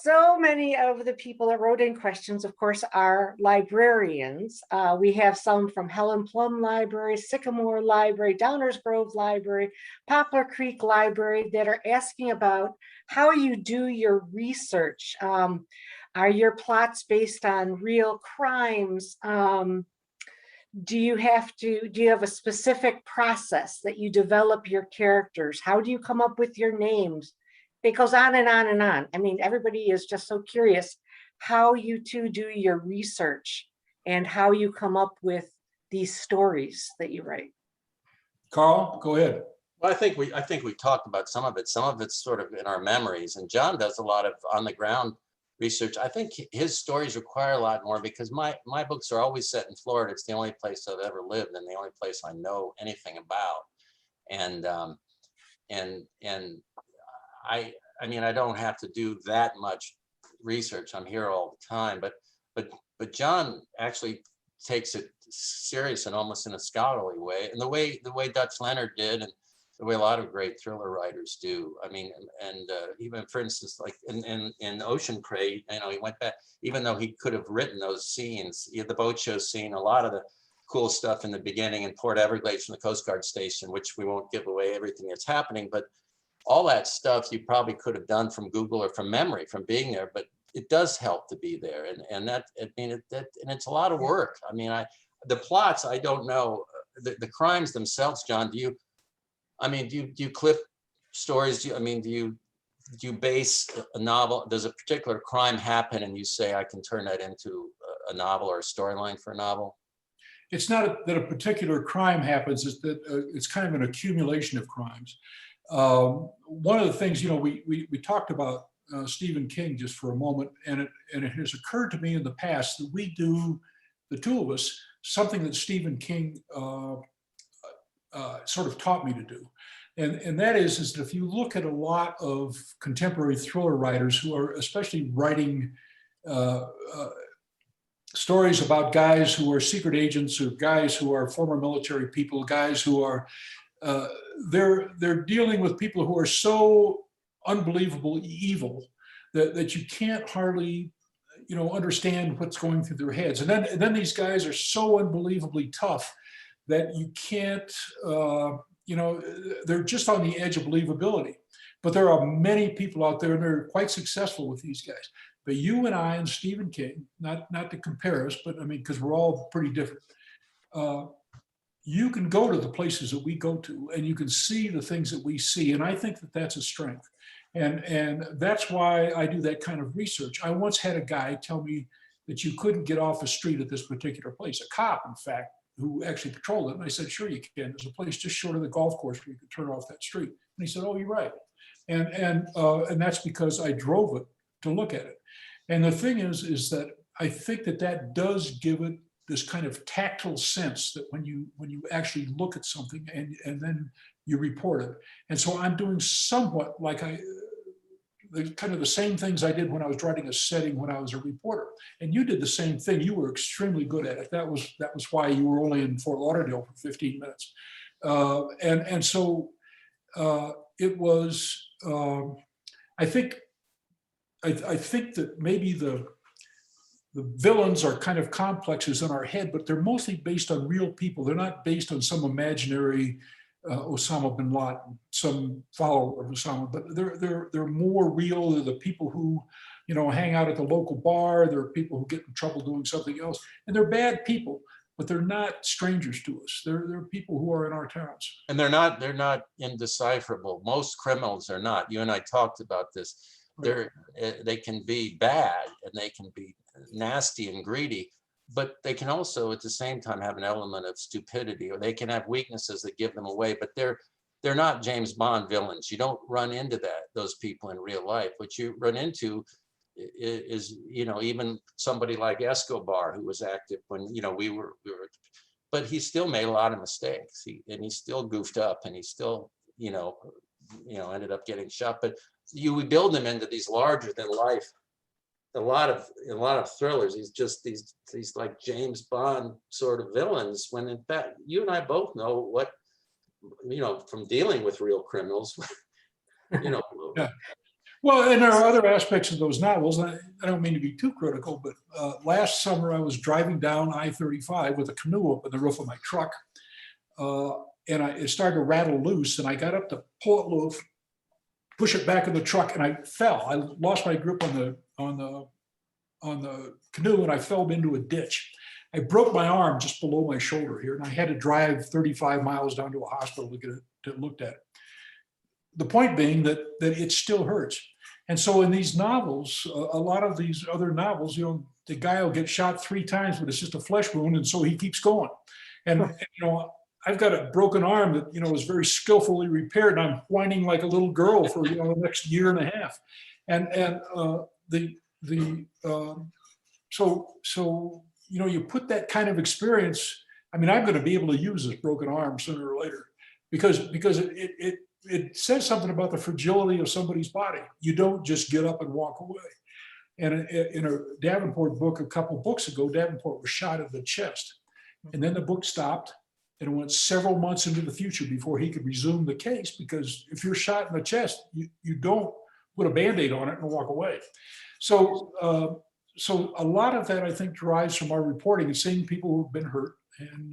[SPEAKER 1] so many of the people that wrote in questions, of course, are librarians. We have some from Helen Plum Library, Sycamore Library, Downers Grove Library, Poplar Creek Library that are asking about how you do your research. Are your plots based on real crimes? Do you have a specific process that you develop your characters? How do you come up with your names? It goes on and on and on. I mean, everybody is just so curious how you two do your research and how you come up with these stories that you write.
[SPEAKER 3] Carl, go ahead.
[SPEAKER 2] Well, I think we talked about some of it. Some of it's sort of in our memories, and John does a lot of on the ground research. I think his stories require a lot more because my books are always set in Florida. It's the only place I've ever lived and the only place I know anything about. And I mean, I don't have to do that much research. I'm here all the time, but John actually takes it serious and almost in a scholarly way, and the way Dutch Leonard did, and the way a lot of great thriller writers do. I mean, and even for instance, like in Ocean Prey, you know, he went back, even though he could have written those scenes, the boat show scene, a lot of the cool stuff in the beginning in Port Everglades from the Coast Guard station, which we won't give away everything that's happening, but all that stuff you probably could have done from Google or from memory, from being there, but it does help to be there. And that, I mean, and it's a lot of work. I mean, the plots, I don't know, the crimes themselves, John, do you clip stories? Do you base a novel? Does a particular crime happen and you say, I can turn that into a novel or a storyline for a novel?
[SPEAKER 3] It's not that a particular crime happens, it's that it's kind of an accumulation of crimes. One of the things, you know, we talked about Stephen King just for a moment, and it has occurred to me in the past that we do, the two of us, something that Stephen King sort of taught me to do. And that is that if you look at a lot of contemporary thriller writers who are especially writing stories about guys who are secret agents or guys who are former military people, guys who are, they're dealing with people who are so unbelievably evil that you can't hardly, you know, understand what's going through their heads. And then these guys are so unbelievably tough that you can't, you know, they're just on the edge of believability. But there are many people out there, and they're quite successful with these guys. But you and I and Stephen King, not to compare us, but I mean, because we're all pretty different. You can go to the places that we go to, and you can see the things that we see, and I think that that's a strength. And that's why I do that kind of research. I once had a guy tell me that you couldn't get off the street at this particular place, a cop, in fact, who actually patrolled it. And I said, sure you can. There's a place just short of the golf course where you can turn off that street. And he said, oh, you're right. And that's because I drove it to look at it. And the thing is that I think that does give it this kind of tactile sense that when you actually look at something and then you report it. And so I'm doing somewhat like kind of the same things I did when I was writing a setting when I was a reporter. And you did the same thing. You were extremely good at it. That was why you were only in Fort Lauderdale for 15 minutes. And so it was, I think that maybe the villains are kind of complexes in our head, but they're mostly based on real people. They're not based on some imaginary Osama bin Laden, some follower of Osama, but they're more real. They're the people who, you know, hang out at the local bar. There are people who get in trouble doing something else, and they're bad people, but they're not strangers to us. They're people who are in our towns. And
[SPEAKER 2] they're not indecipherable. Most criminals are not. You and I talked about this. They can be bad and they can be nasty and greedy, but they can also at the same time have an element of stupidity, or they can have weaknesses that give them away, but they're not James Bond villains. You don't run into those people in real life. What you run into is, even somebody like Escobar, who was active when, we were, but he still made a lot of mistakes. He still goofed up, and he still, ended up getting shot. But we build them into these larger than life. A lot of thrillers, he's just these like James Bond sort of villains, when in fact you and I both know what, from dealing with real criminals,
[SPEAKER 3] Yeah. Well, and there are other aspects of those novels. I don't mean to be too critical, but last summer I was driving down I-35 with a canoe up in the roof of my truck, and it started to rattle loose, and I got up to pull it loose, push it back in the truck, and I fell. I lost my grip on the canoe, and I fell into a ditch. I broke my arm just below my shoulder here, and I had to drive 35 miles down to a hospital to get it looked at. The point being that it still hurts. And so in these novels, a lot of these other novels, the guy will get shot 3 times, but it's just a flesh wound, and so he keeps going. And I've got a broken arm that was very skillfully repaired, and I'm whining like a little girl for the next year and a half. So you put that kind of experience. I mean, I'm going to be able to use this broken arm sooner or later, because it says something about the fragility of somebody's body. You don't just get up and walk away. And in a Davenport book a couple books ago, Davenport was shot in the chest, and then the book stopped, and it went several months into the future before he could resume the case, because if you're shot in the chest, you don't put a Band-Aid on it and walk away. So a lot of that, I think, derives from our reporting and seeing people who've been hurt. And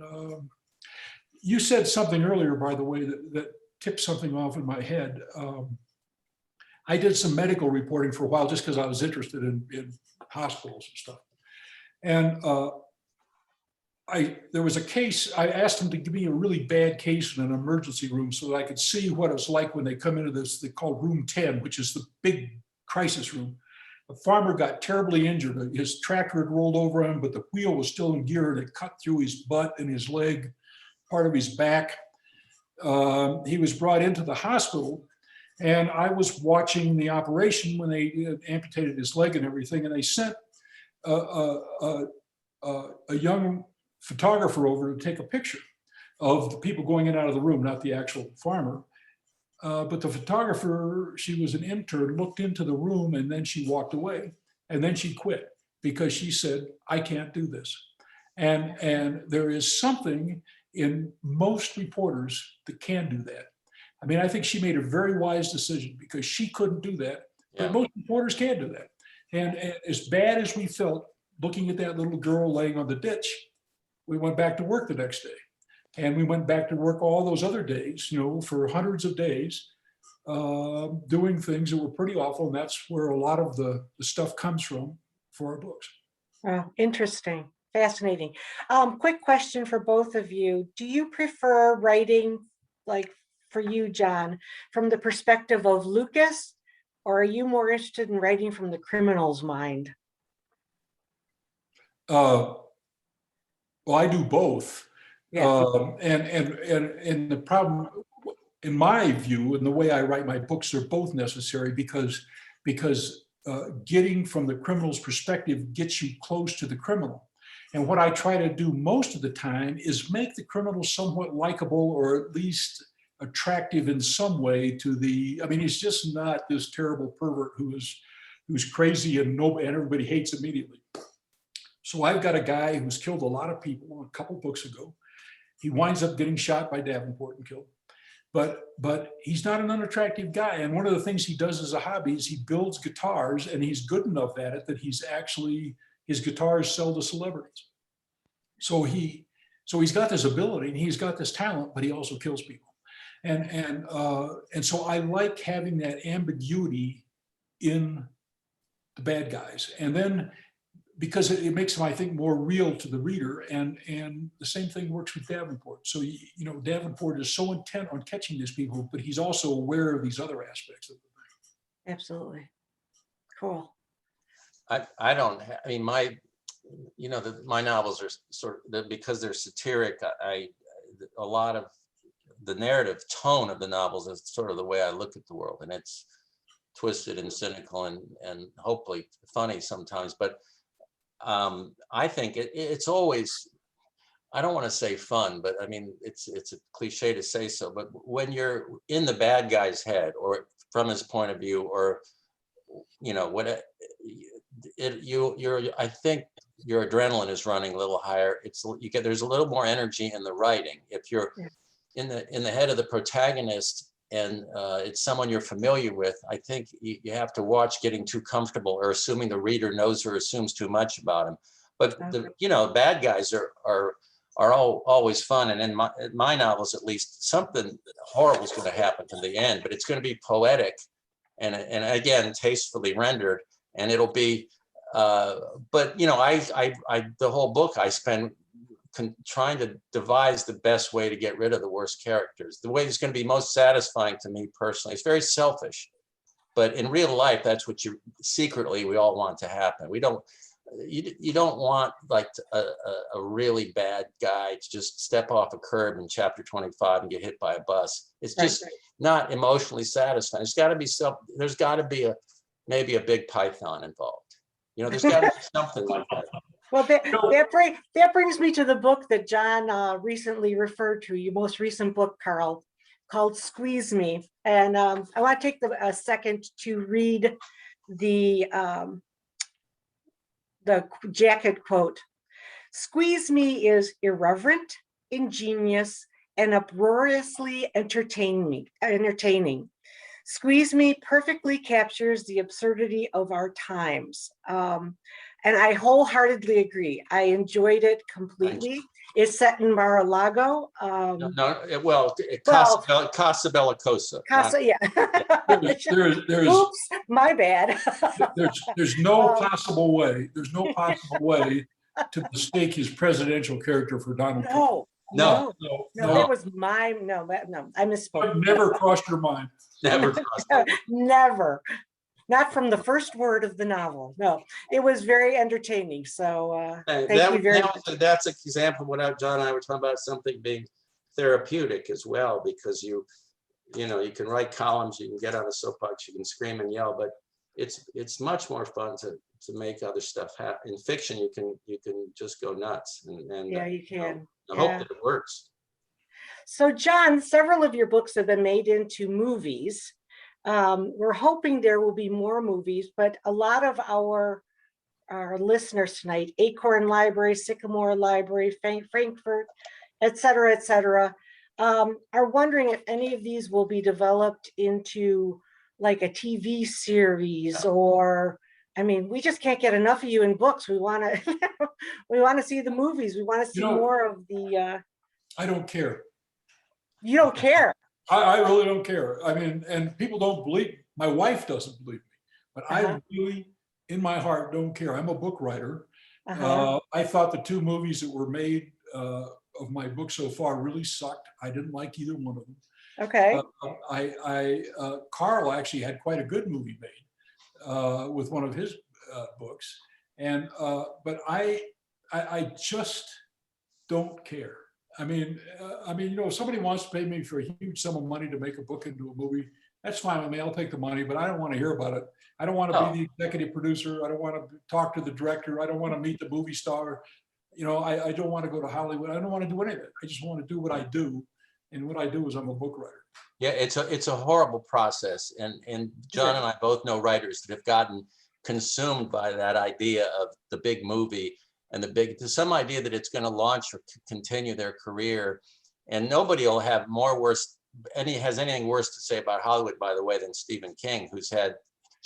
[SPEAKER 3] you said something earlier, by the way, that tipped something off in my head. I did some medical reporting for a while just because I was interested in hospitals and stuff. And there was a case, I asked them to give me a really bad case in an emergency room so that I could see what it's like when they come into this, they call room 10, which is the big crisis room. A farmer got terribly injured. His tractor had rolled over him, but the wheel was still in gear, and it cut through his butt and his leg, part of his back. He was brought into the hospital, and I was watching the operation when they amputated his leg and everything, and they sent a young photographer over to take a picture of the people going in and out of the room, not the actual farmer. But the photographer, she was an intern, looked into the room, and then she walked away, and then she quit because she said, I can't do this. And there is something in most reporters that can do that. I mean, I think she made a very wise decision because she couldn't do that, but most reporters can do that. And as bad as we felt looking at that little girl laying on the ditch, we went back to work the next day. And we went back to work all those other days, for hundreds of days, doing things that were pretty awful. And that's where a lot of the stuff comes from for our books.
[SPEAKER 1] Interesting. Fascinating. Quick question for both of you. Do you prefer writing, like for you, John, from the perspective of Lucas, or are you more interested in writing from the criminal's mind?
[SPEAKER 3] Well, I do both.
[SPEAKER 1] Yeah.
[SPEAKER 3] And the problem, in my view, and the way I write my books, are both necessary because getting from the criminal's perspective gets you close to the criminal. And what I try to do most of the time is make the criminal somewhat likable, or at least attractive in some way to he's just not this terrible pervert who's crazy and everybody hates immediately. So I've got a guy who's killed a lot of people a couple books ago. He winds up getting shot by Davenport and killed. But he's not an unattractive guy. And one of the things he does as a hobby is he builds guitars, and he's good enough at it that his guitars sell to celebrities. So he's got this ability and he's got this talent, but he also kills people. And so I like having that ambiguity in the bad guys. And then because it makes them, I think, more real to the reader. And the same thing works with Davenport. So, Davenport is so intent on catching these people, but he's also aware of these other aspects of the thing.
[SPEAKER 1] Absolutely. Cool.
[SPEAKER 2] I don't, I mean, my novels are sort of, because they're satiric, a lot of the narrative tone of the novels is sort of the way I look at the world, and it's twisted and cynical and hopefully funny sometimes. But I think it's always, I don't want to say fun, but I mean, it's a cliche to say so, but when you're in the bad guy's head or from his point of view, or, I think your adrenaline is running a little higher. There's a little more energy in the writing. If you're in the head of the protagonist and it's someone you're familiar with, I think you have to watch getting too comfortable or assuming the reader knows or assumes too much about him. But bad guys are always fun, and in my novels, at least, something horrible is going to happen to the end, but it's going to be poetic and again tastefully rendered, and it'll be. But the whole book I spend trying to devise the best way to get rid of the worst characters. The way that's going to be most satisfying to me personally. It's very selfish, but in real life, that's what we all want to happen. You don't want like a really bad guy to just step off a curb in chapter 25 and get hit by a bus. It's just not emotionally satisfying. There's got to be maybe a big python involved. There's got to be something like that.
[SPEAKER 1] Well, that brings me to the book that John recently referred to, your most recent book, Carl, called Squeeze Me. And I want to take a second to read the jacket quote. Squeeze Me is irreverent, ingenious, and uproariously entertaining. Squeeze Me perfectly captures the absurdity of our times. And I wholeheartedly agree. I enjoyed it completely. It's set in Mar-a-Lago.
[SPEAKER 2] Casa Bellicosa.
[SPEAKER 1] There's oops, my bad.
[SPEAKER 3] there's no possible way. There's no possible way to mistake his presidential character for Donald Trump.
[SPEAKER 1] No, it was I misspoke.
[SPEAKER 3] Never crossed your mind.
[SPEAKER 2] Never crossed my mind.
[SPEAKER 1] Never. Not from the first word of the novel. No, it was very entertaining. So thank you very much.
[SPEAKER 2] That's an example of what John and I were talking about, something being therapeutic as well, because you can write columns, you can get on a soapbox, you can scream and yell, but it's much more fun to make other stuff happen. In fiction, you can just go nuts. And
[SPEAKER 1] yeah, you can.
[SPEAKER 2] I hope that it works.
[SPEAKER 1] So John, several of your books have been made into movies. We're hoping there will be more movies, but a lot of our listeners tonight, Acorn Library, Sycamore Library, Frankfurt, et cetera, are wondering if any of these will be developed into like a TV series, or, I mean, we just can't get enough of you in books. We want to see the movies. We want to see more of the.
[SPEAKER 3] I don't care.
[SPEAKER 1] You don't care.
[SPEAKER 3] I really don't care. I mean, and people don't believe me. My wife doesn't believe me, but I really, in my heart, don't care. I'm a book writer. I thought the two movies that were made of my book so far really sucked. I didn't like either one of them.
[SPEAKER 1] Okay.
[SPEAKER 3] Carl actually had quite a good movie made with one of his books, and but I just don't care. I mean, if somebody wants to pay me for a huge sum of money to make a book into a movie, that's fine with me. I'll take the money, but I don't want to hear about it. I don't want to be the executive producer. I don't want to talk to the director. I don't want to meet the movie star. I don't want to go to Hollywood. I don't want to do any of it. I just want to do what I do. And what I do is I'm a book writer.
[SPEAKER 2] Yeah, it's a horrible process. And John and I both know writers that have gotten consumed by that idea of the big movie and some idea that it's going to launch or continue their career. And nobody will have has anything worse to say about Hollywood, by the way, than Stephen King, who's had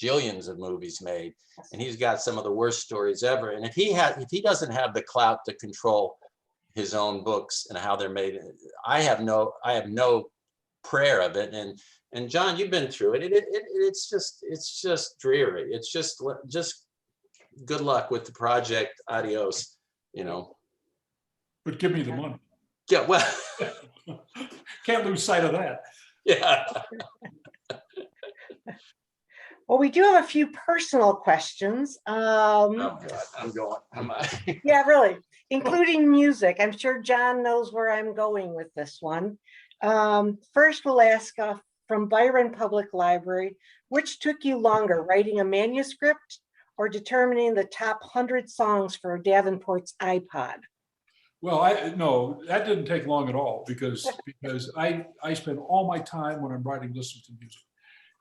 [SPEAKER 2] jillions of movies made, and he's got some of the worst stories ever. And if he doesn't have the clout to control his own books and how they're made, I have no prayer of it. And John, you've been through it. It's just dreary. It's just good luck with the project. Adios.
[SPEAKER 3] But give me the money.
[SPEAKER 2] Yeah, well,
[SPEAKER 3] can't lose sight of that.
[SPEAKER 2] Yeah.
[SPEAKER 1] Well, we do have a few personal questions.
[SPEAKER 2] Oh God, I'm going.
[SPEAKER 1] Yeah, really, including music. I'm sure John knows where I'm going with this one. First, we'll ask from Byron Public Library, which took you longer, writing a manuscript or determining the top 100 songs for Davenport's iPod?
[SPEAKER 3] Well, no, that didn't take long at all because I spend all my time when I'm writing listening to music.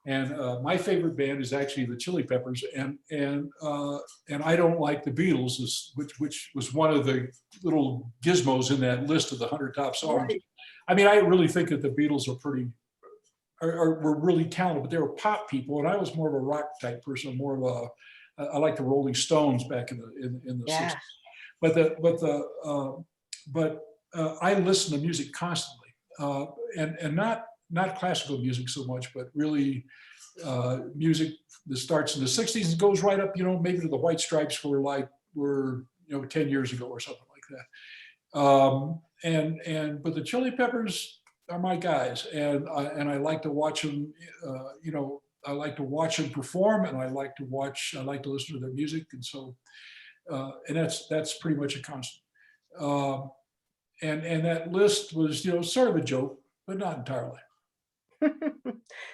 [SPEAKER 3] And my favorite band is actually the Chili Peppers, and I don't like the Beatles, which was one of the little gizmos in that list of the 100 top songs.
[SPEAKER 1] Right.
[SPEAKER 3] I mean, I really think that the Beatles were really talented, but they were pop people, and I was more of a rock type person, more of I like the Rolling Stones back in the
[SPEAKER 1] Yeah.
[SPEAKER 3] 60s. But I listen to music constantly, and not classical music so much, but really music that starts in the 60s and goes right up, maybe to the White Stripes were 10 years ago or something like that. But the Chili Peppers are my guys, and I like to watch them. I like to watch them perform, and I like to listen to their music, and so and that's pretty much a constant. And that list was sort of a joke, but not entirely.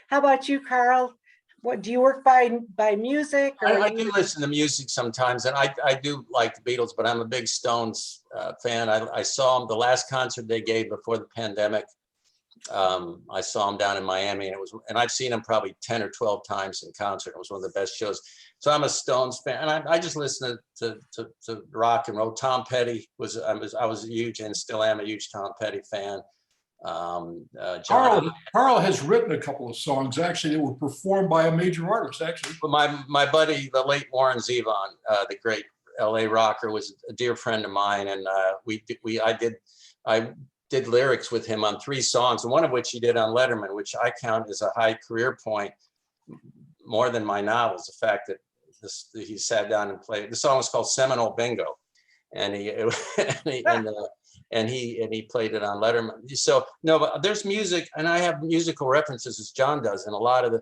[SPEAKER 1] How about you, Carl? What do you work by music? Or
[SPEAKER 2] I do listen to music sometimes, and I do like the Beatles, but I'm a big Stones fan. I saw them the last concert they gave before the pandemic. I saw them down in Miami, and I've seen them probably 10 or 12 times in concert. It was one of the best shows. So I'm a Stones fan, and I just listen to rock and roll. Tom Petty I was a huge, and still am a huge Tom Petty fan.
[SPEAKER 3] Carl has written a couple of songs actually that were performed by a major artist. Actually,
[SPEAKER 2] my buddy, the late Warren Zevon, the great LA rocker, was a dear friend of mine, and I did lyrics with him on 3 songs, and one of which he did on Letterman, which I count as a high career point, more than my novels. The fact that he sat down and played. The song was called Seminole Bingo, and he played it on Letterman. So no, but there's music, and I have musical references as John does, and a lot of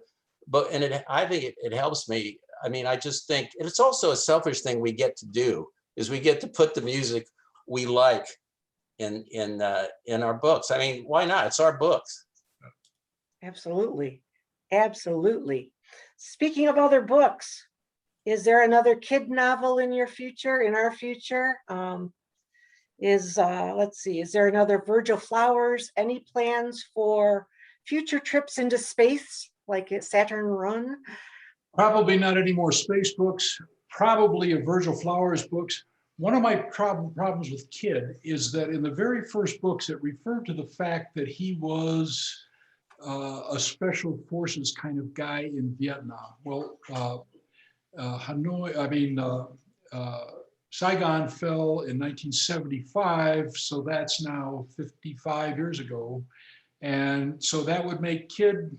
[SPEAKER 2] I think it helps me. I mean, I just think it's also a selfish thing we get to do, is we get to put the music we like in our books. I mean, why not? It's our books.
[SPEAKER 1] Absolutely. Speaking of other books, is there another kid novel in our future? Let's see, is there another Virgil Flowers? Any plans for future trips into space, like at Saturn Run?
[SPEAKER 3] probably not any more space books. Probably a Virgil Flowers books. One of my problems with Kid is that in the very first books, it referred to the fact that he was a special forces kind of guy in Vietnam. Well, Saigon fell in 1975, so that's now 55 years ago. And so that would make Kid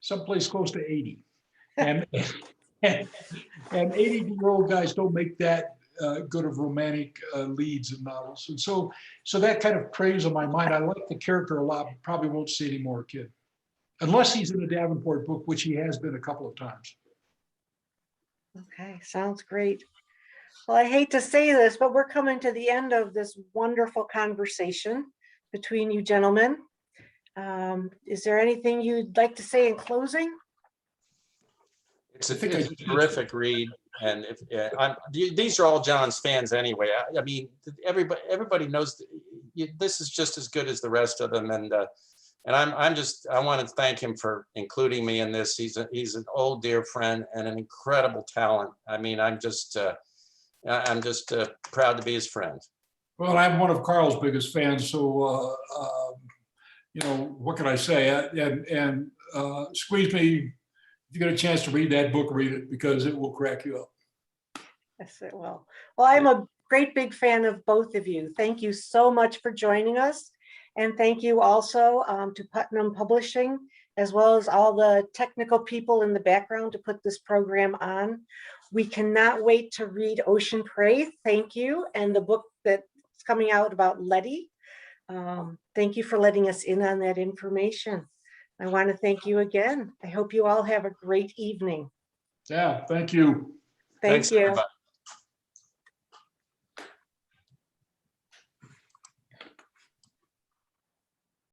[SPEAKER 3] someplace close to 80. And 80-year-old guys don't make that good of romantic leads in novels. And so that kind of preys on my mind. I like the character a lot, but probably won't see any more Kid. Unless he's in a Davenport book, which he has been a couple of times.
[SPEAKER 1] Okay, sounds great. Well, I hate to say this, but we're coming to the end of this wonderful conversation between you gentlemen. Is there anything you'd like to say in closing?
[SPEAKER 2] It's a terrific read, and these are all John's fans anyway. I mean, everybody knows this is just as good as the rest of them, and I want to thank him for including me in this. He's an old dear friend and an incredible talent. I mean, I'm just proud to be his friend.
[SPEAKER 3] Well, I'm one of Carl's biggest fans, so what can I say? And squeeze me. If you get a chance to read that book, read it, because it will crack you up.
[SPEAKER 1] Yes, it will. Well, I'm a great big fan of both of you. Thank you so much for joining us. And thank you also to Putnam Publishing, as well as all the technical people in the background to put this program on. We cannot wait to read Ocean Prey. Thank you. And the book that's coming out about Letty. Thank you for letting us in on that information. I want to thank you again. I hope you all have a great evening.
[SPEAKER 3] Yeah, thank you.
[SPEAKER 1] Thank
[SPEAKER 2] Thanks,
[SPEAKER 1] you.
[SPEAKER 2] everybody.